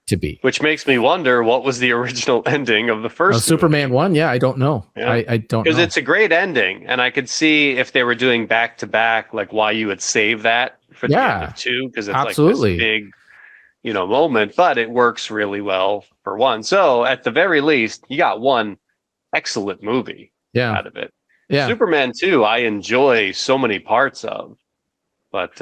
to be. Which makes me wonder, what was the original ending of the first Superman 1? Yeah, I don't know. Yeah. I don't know. Because it's a great ending, and I could see if they were doing back-to-back, like why you would save that for the end of 2, because it's like this big, moment, but it works really well for 1. So at the very least, you got one excellent movie out of it. Yeah. Superman 2, I enjoy so many parts of, but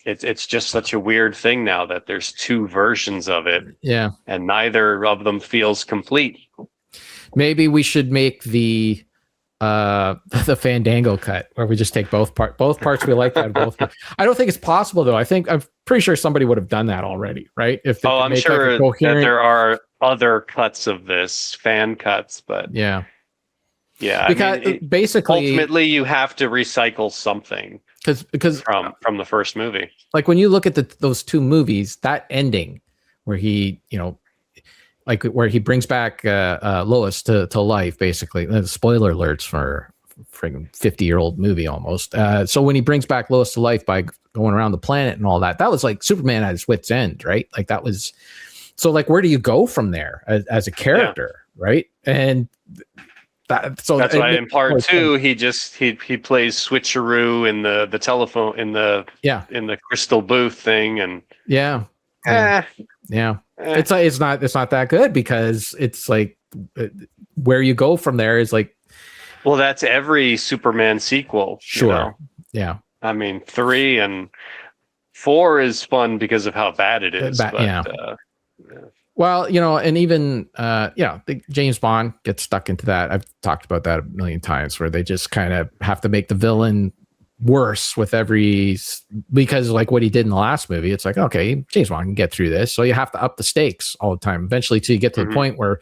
it's just such a weird thing now that there's 2 versions of it. Yeah. And neither of them feels complete. Maybe we should make the Fandango cut where we just take both parts we like out of both. I don't think it's possible though. I'm pretty sure somebody would have done that already, right? If I'm sure that there are other cuts of this, fan cuts, but yeah, because basically ultimately you have to recycle something because from the first movie. Like when you look at those 2 movies, that ending where he like where he brings back Lois to life, basically. Spoiler alerts for friggin' 50-year-old movie almost. So when he brings back Lois to life by going around the planet and all that was like Superman at his wit's end, right? Like that was. So like, where do you go from there as a character, right? And that's why in part 2 he plays switcheroo in the telephone in the crystal booth thing, and it's not that good, because it's like where you go from there is like. Well, that's every Superman sequel. Sure. You know? Yeah. I mean, 3 and 4 is fun because of how bad it is. Yeah. Well, and even the James Bond gets stuck into that. I've talked about that a million times, where they just kind of have to make the villain worse with because like what he did in the last movie, it's like, okay, James Bond can get through this, so you have to up the stakes all the time eventually till you get to the point where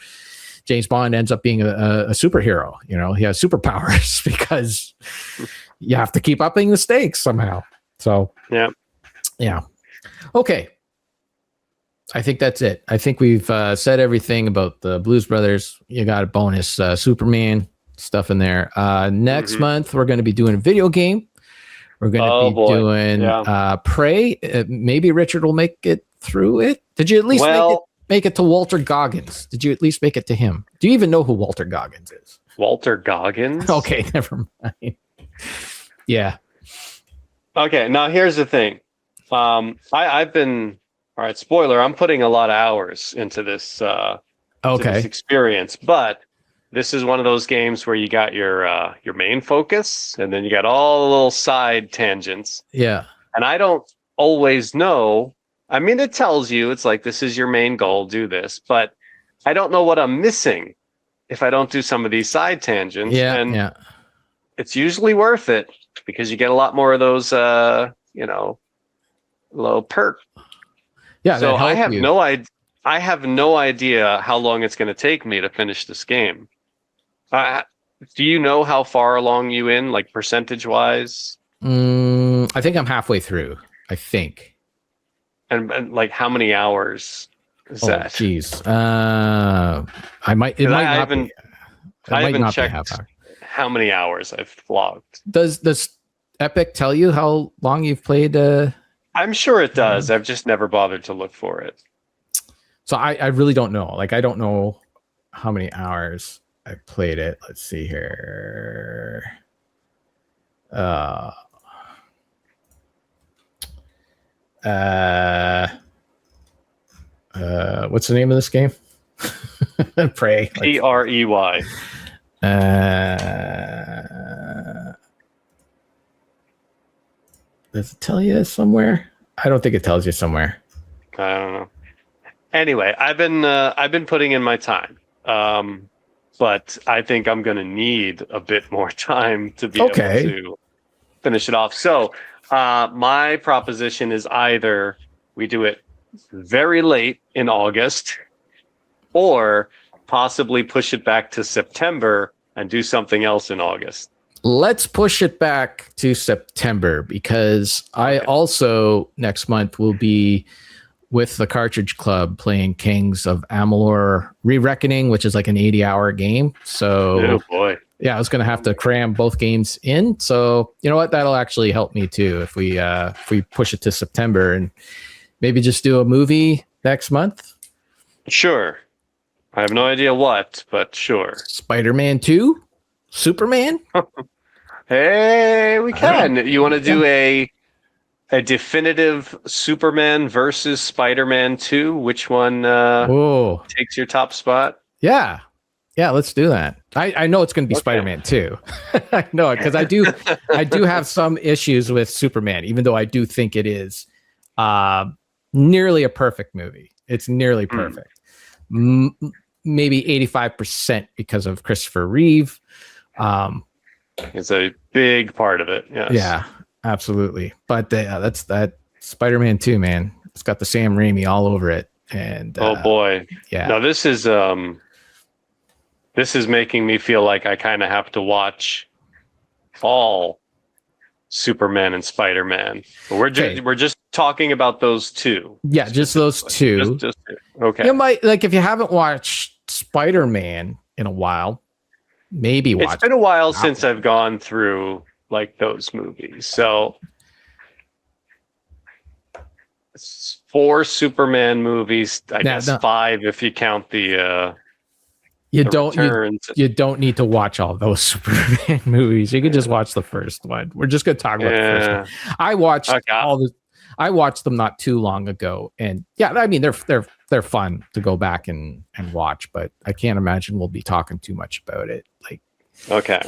James Bond ends up being a superhero. He has superpowers because you have to keep upping the stakes somehow. So yeah. Okay, I think that's it. I think we've said everything about the Blues Brothers. You got a bonus Superman stuff in there. Next month we're going to be doing a video game. We're going to be doing Prey. Maybe Richard will make it through it. Did you at least make it to Walter Goggins? Did you at least make it to him? Do you even know who Walter Goggins is? Walter Goggins? Okay, never mind. Yeah. Okay, now here's the thing. I've been, all right, spoiler, I'm putting a lot of hours into this experience, but this is one of those games where you got your main focus, and then you got all the little side tangents. Yeah. And I don't always know. I mean, it tells you, it's like, this is your main goal, do this, but I don't know what I'm missing if I don't do some of these side tangents. Yeah. It's usually worth it because you get a lot more of those, low perk. Yeah. So I have no idea how long it's going to take me to finish this game. Do you know how far along you in, like percentage wise? I think I'm halfway through. I think. And like how many hours is that? Geez. I haven't checked how many hours I've logged. Does Epic tell you how long you've played? I'm sure it does. I've just never bothered to look for it. So I really don't know. Like, I don't know how many hours I played it. Let's see here. What's the name of this game? Prey. Prey. Does it tell you somewhere? I don't think it tells you somewhere. I don't know. Anyway, I've been putting in my time, but I think I'm going to need a bit more time to be able to finish it off. So my proposition is either we do it very late in August, or possibly push it back to September and do something else in August. Let's push it back to September, because I also next month will be with the Cartridge Club playing Kings of Amalur Re-Reckoning, which is like an 80-hour game. So, oh boy. Yeah, I was going to have to cram both games in. So, you know what? That'll actually help me too if we push it to September and maybe just do a movie next month. Sure. I have no idea what, but sure. Spider-Man 2? Superman? Hey, we can. You want to do a definitive Superman versus Spider-Man 2? Which one takes your top spot? Yeah, let's do that. I know it's going to be Spider-Man 2. I know it because I do have some issues with Superman, even though I do think it is nearly a perfect movie. It's nearly perfect. Maybe 85% because of Christopher Reeve. It's a big part of it. Yes. Yeah, absolutely. But that's that Spider-Man 2, man. It's got the Sam Raimi all over it. And oh boy. Yeah. Now this is making me feel like I kind of have to watch all Superman and Spider-Man. We're just talking about those two. Yeah, just those two. Just okay. You might, like, if you haven't watched Spider-Man in a while, maybe watch. It's been a while since I've gone through like those movies. So 4 Superman movies, I guess 5 if you count the you don't need to watch all those Superman movies. You can just watch the first one. We're just going to talk about the first one. I watched I watched them not too long ago, and yeah, I mean they're they're fun to go back and watch, but I can't imagine we'll be talking too much about it. Like, okay,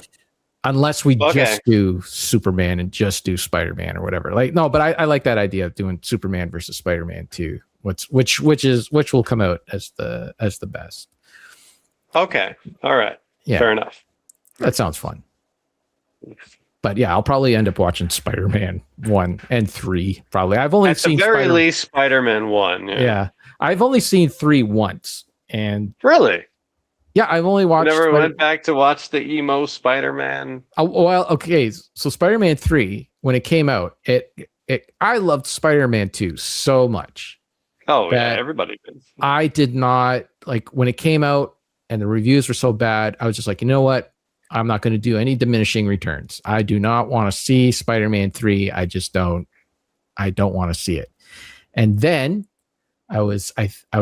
unless we just do Superman and just do Spider-Man or whatever. Like, no, but I like that idea of doing Superman versus Spider-Man too. Which will come out as the best. Okay, all right, yeah, fair enough. That sounds fun. But yeah, I'll probably end up watching Spider-Man 1 and 3. Probably. I've only seen at the very least Spider-Man 1. Yeah, I've only seen 3 once, and really, yeah, I've only watched. Never went back to watch the emo Spider-Man. Oh, well, okay, so Spider-Man 3, when it came out, I loved Spider-Man 2 so much. Oh yeah, everybody did. I did not like when it came out, and the reviews were so bad. I was just like, you know what? I'm not going to do any diminishing returns. I do not want to see Spider-Man 3. I don't want to see it. And then I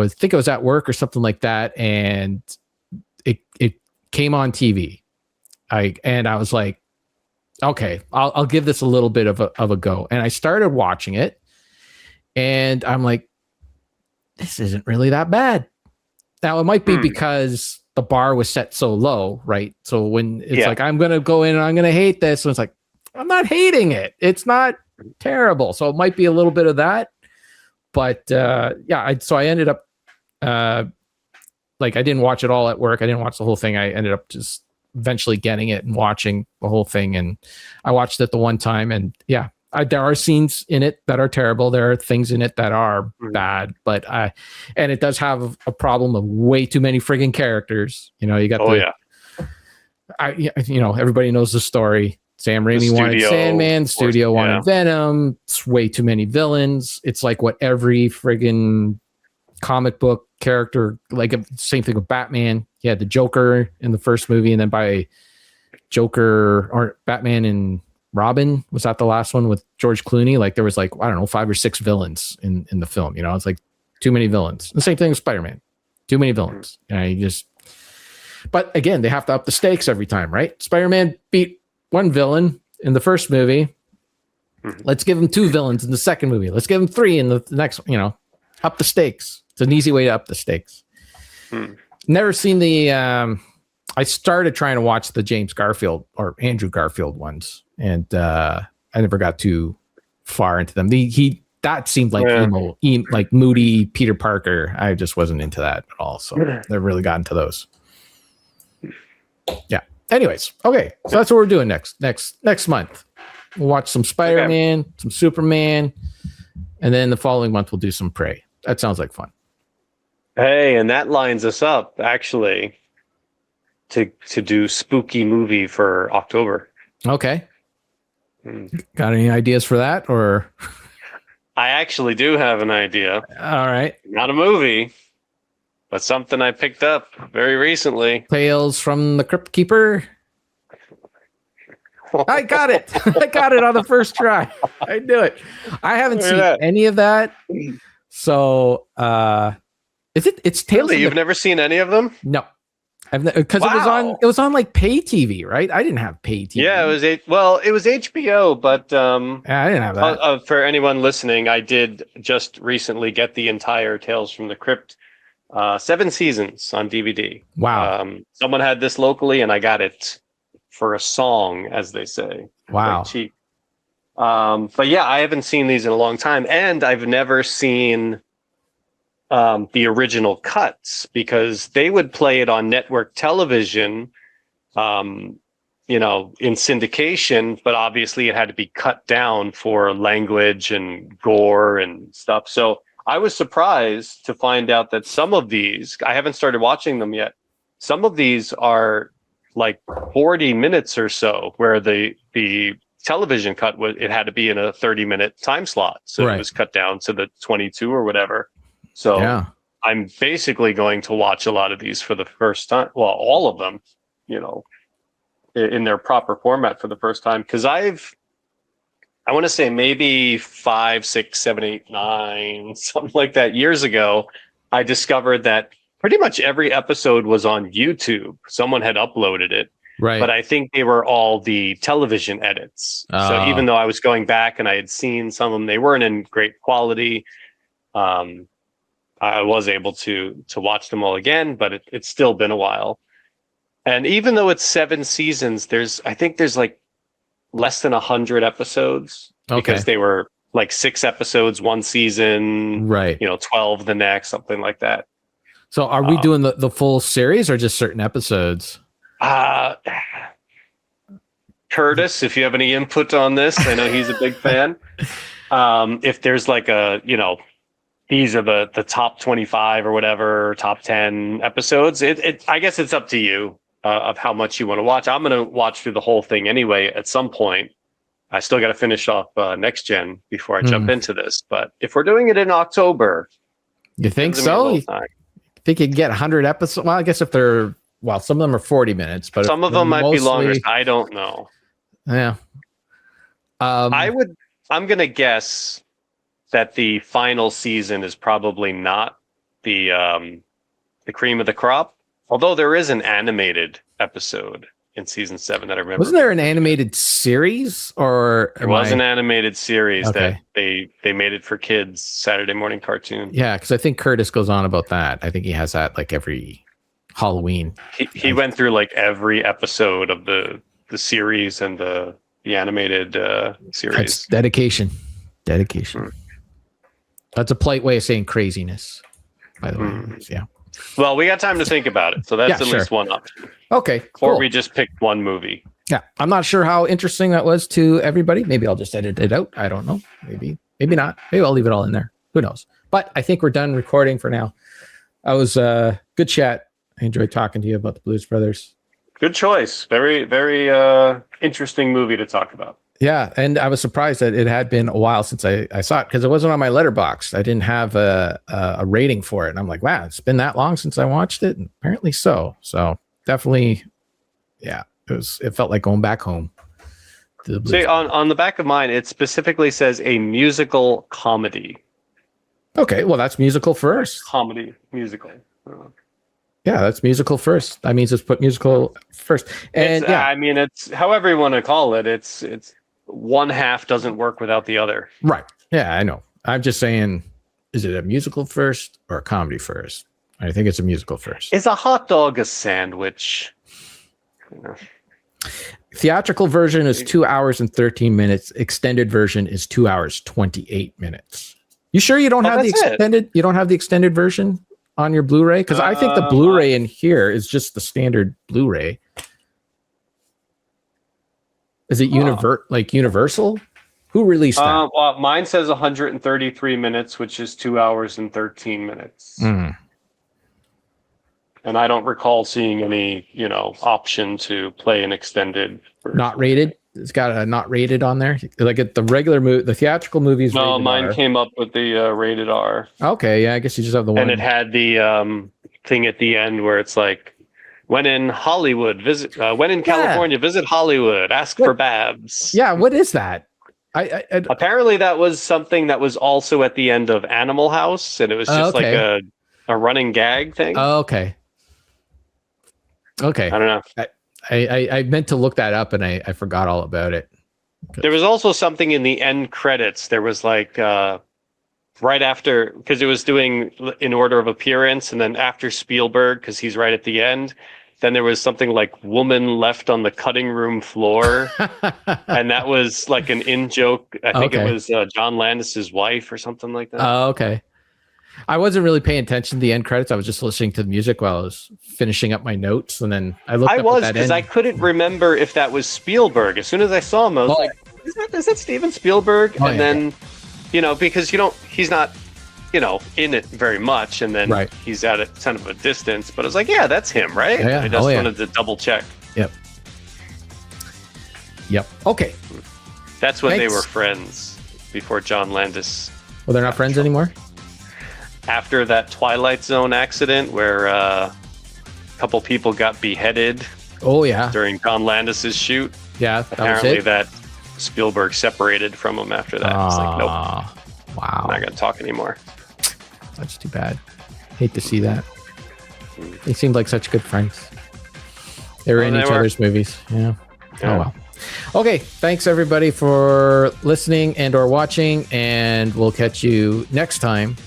think I was at work or something like that, and it came on TV. I was like, okay, I'll give this a little bit of a go. And I started watching it, and I'm like, this isn't really that bad. Now it might be because the bar was set so low, right? So when it's like, I'm going to go in and I'm going to hate this. So it's like, I'm not hating it. It's not terrible. So it might be a little bit of that. But so I ended up, like, I didn't watch it all at work. I didn't watch the whole thing. I ended up just eventually getting it and watching the whole thing. And I watched it the one time. And yeah, there are scenes in it that are terrible. There are things in it that are bad, and it does have a problem of way too many friggin' characters. You know, you got everybody knows the story. Sam Raimi wanted Sandman, the studio wanted Venom. It's way too many villains. It's like what every friggin' comic book character, like same thing with Batman. You had the Joker in the first movie, and then by Joker or Batman and Robin, was that the last one with George Clooney? Like there was like, I don't know, 5 or 6 villains in the film. You know, it's like too many villains. The same thing with Spider-Man. Too many villains. And but again, they have to up the stakes every time, right? Spider-Man beat one villain in the first movie. Let's give him 2 villains in the second movie. Let's give him 3 in the next, up the stakes. It's an easy way to up the stakes. Never seen I started trying to watch the James Garfield or Andrew Garfield ones, and I never got too far into them. That seemed like emo, like moody Peter Parker. I just wasn't into that at all. So never really got into those. Yeah. Anyways, okay. So that's what we're doing next month. We'll watch some Spider-Man, some Superman, and then the following month we'll do some Prey. That sounds like fun. Hey, and that lines us up actually to do spooky movie for October. Okay. Got any ideas for that, or? I actually do have an idea. All right. Not a movie, but something I picked up very recently. Tales from the Crypt Keeper. I got it. I got it on the first try. I knew it. I haven't seen any of that. So, it's Tales. Really? You've never seen any of them? No. Because it was on like pay TV, right? I didn't have pay TV. Yeah, it was HBO, but I didn't have that. For anyone listening, I did just recently get the entire Tales from the Crypt 7 seasons on DVD. Wow. Someone had this locally, and I got it for a song, as they say. Wow. Quite cheap. But yeah, I haven't seen these in a long time, and I've never seen the original cuts, because they would play it on network television, in syndication, but obviously it had to be cut down for language and gore and stuff. So I was surprised to find out that some of these, I haven't started watching them yet. Some of these are like 40 minutes or so, where the television cut it had to be in a 30-minute time slot. So It was cut down to the 22 or whatever. So I'm basically going to watch a lot of these for the first time. Well, all of them, in their proper format for the first time. Because I want to say maybe 5, 6, 7, 8, 9, something like that. Years ago, I discovered that pretty much every episode was on YouTube. Someone had uploaded it. Right. But I think they were all the television edits. So even though I was going back and I had seen some of them, they weren't in great quality. I was able to watch them all again, but it's still been a while. And even though it's 7 seasons, I think there's like less than 100 episodes because they were like 6 episodes one season, right? 12 the next, something like that. So are we doing the full series or just certain episodes? Curtis, if you have any input on this, I know he's a big fan. If there's like these are the top 25 or whatever, top 10 episodes, I guess it's up to you of how much you want to watch. I'm going to watch through the whole thing anyway at some point. I still got to finish off Next Gen before I jump into this. But if we're doing it in October, you think so? You think you can get 100 episodes? Well, I guess if they're, some of them are 40 minutes, but some of them might be longer. I don't know. Yeah. I'm going to guess that the final season is probably not the cream of the crop. Although there is an animated episode in season 7 that I remember. Wasn't there an animated series, or there was an animated series that they made it for kids, Saturday morning cartoon? Yeah, because I think Curtis goes on about that. I think he has that like every Halloween. He went through like every episode of the series and the animated series. That's dedication. That's a polite way of saying craziness, by the way. Yeah. Well, we got time to think about it, so that's at least one option. Okay, cool. Or we just picked one movie. Yeah, I'm not sure how interesting that was to everybody. Maybe I'll just edit it out. I don't know. Maybe not. Maybe I'll leave it all in there. Who knows? But I think we're done recording for now. I was good chat. I enjoyed talking to you about the Blues Brothers. Good choice. Very, very interesting movie to talk about. Yeah, and I was surprised that it had been a while since I saw it because it wasn't on my Letterboxd. I didn't have a rating for it, and I'm like, wow, it's been that long since I watched it, and apparently so. So definitely, yeah, it felt like going back home. See, on the back of mine, it specifically says a musical comedy. Okay, well, that's musical first. Comedy musical. Yeah, that's musical first. That means it's put musical first. And I mean, it's however you want to call it. It's one half doesn't work without the other. Right. Yeah, I know. I'm just saying, is it a musical first or a comedy first? I think it's a musical first. Is a hot dog a sandwich? Theatrical version is 2 hours and 13 minutes. Extended version is 2 hours 28 minutes. You sure you don't have the extended? You don't have the extended version on your Blu-ray? Because I think the Blu-ray in here is just the standard Blu-ray. Is it Universal? Who released that? Well, mine says 133 minutes, which is 2 hours and 13 minutes. And I don't recall seeing any, option to play an extended version. Not rated? It's got a not rated on there? Like at the regular movie, the theatrical movies. No, mine came up with the rated R. Okay, yeah, I guess you just have the one. And it had the thing at the end where it's like, when in Hollywood, when in California, visit Hollywood, ask for Babs. Yeah, what is that? Apparently that was something that was also at the end of Animal House, and it was just like a running gag thing. Oh, okay. I don't know. I meant to look that up, and I forgot all about it. There was also something in the end credits. There was like right after, because it was doing in order of appearance, and then after Spielberg, because he's right at the end. Then there was something like "woman left on the cutting room floor," and that was like an in joke. I think it was John Landis's wife or something like that. Oh, okay. I wasn't really paying attention to the end credits. I was just listening to the music while I was finishing up my notes, and then I looked. Because I couldn't remember if that was Spielberg. As soon as I saw him, I was like, "Is that Steven Spielberg?" Then, because he's not, in it very much, and then he's at a kind of a distance. But I was like, "Yeah, that's him, right?" Yeah. I just wanted to double check. Yep. Okay. That's when they were friends before John Landis. Well, they're not friends anymore. After that Twilight Zone accident where a couple people got beheaded. Oh, yeah. During John Landis's shoot. Yeah. Apparently that Spielberg separated from him after that. It's like, nope. Wow. I'm not going to talk anymore. That's too bad. Hate to see that. They seemed like such good friends. They were in each other's movies. Yeah. Oh, well. Okay. Thanks, everybody, for listening and or watching. And we'll catch you next time.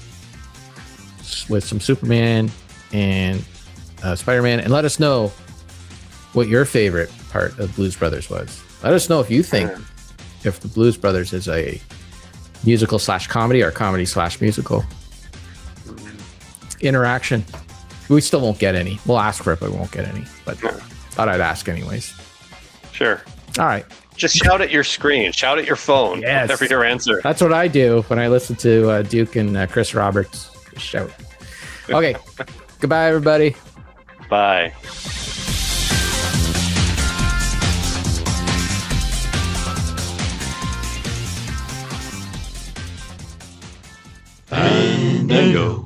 with some Superman and Spider-Man, and let us know what your favorite part of Blues Brothers was. Let us know if you think if the Blues Brothers is a musical / comedy or comedy / musical. Interaction. We still won't get any. We'll ask for it, but we won't get any. But thought I'd ask anyways. Sure. All right. Just shout at your screen. Shout at your phone. Yes. Whatever your answer. That's what I do when I listen to Duke and Chris Roberts. Just shout. Okay. Goodbye, everybody. Bye. Fandango.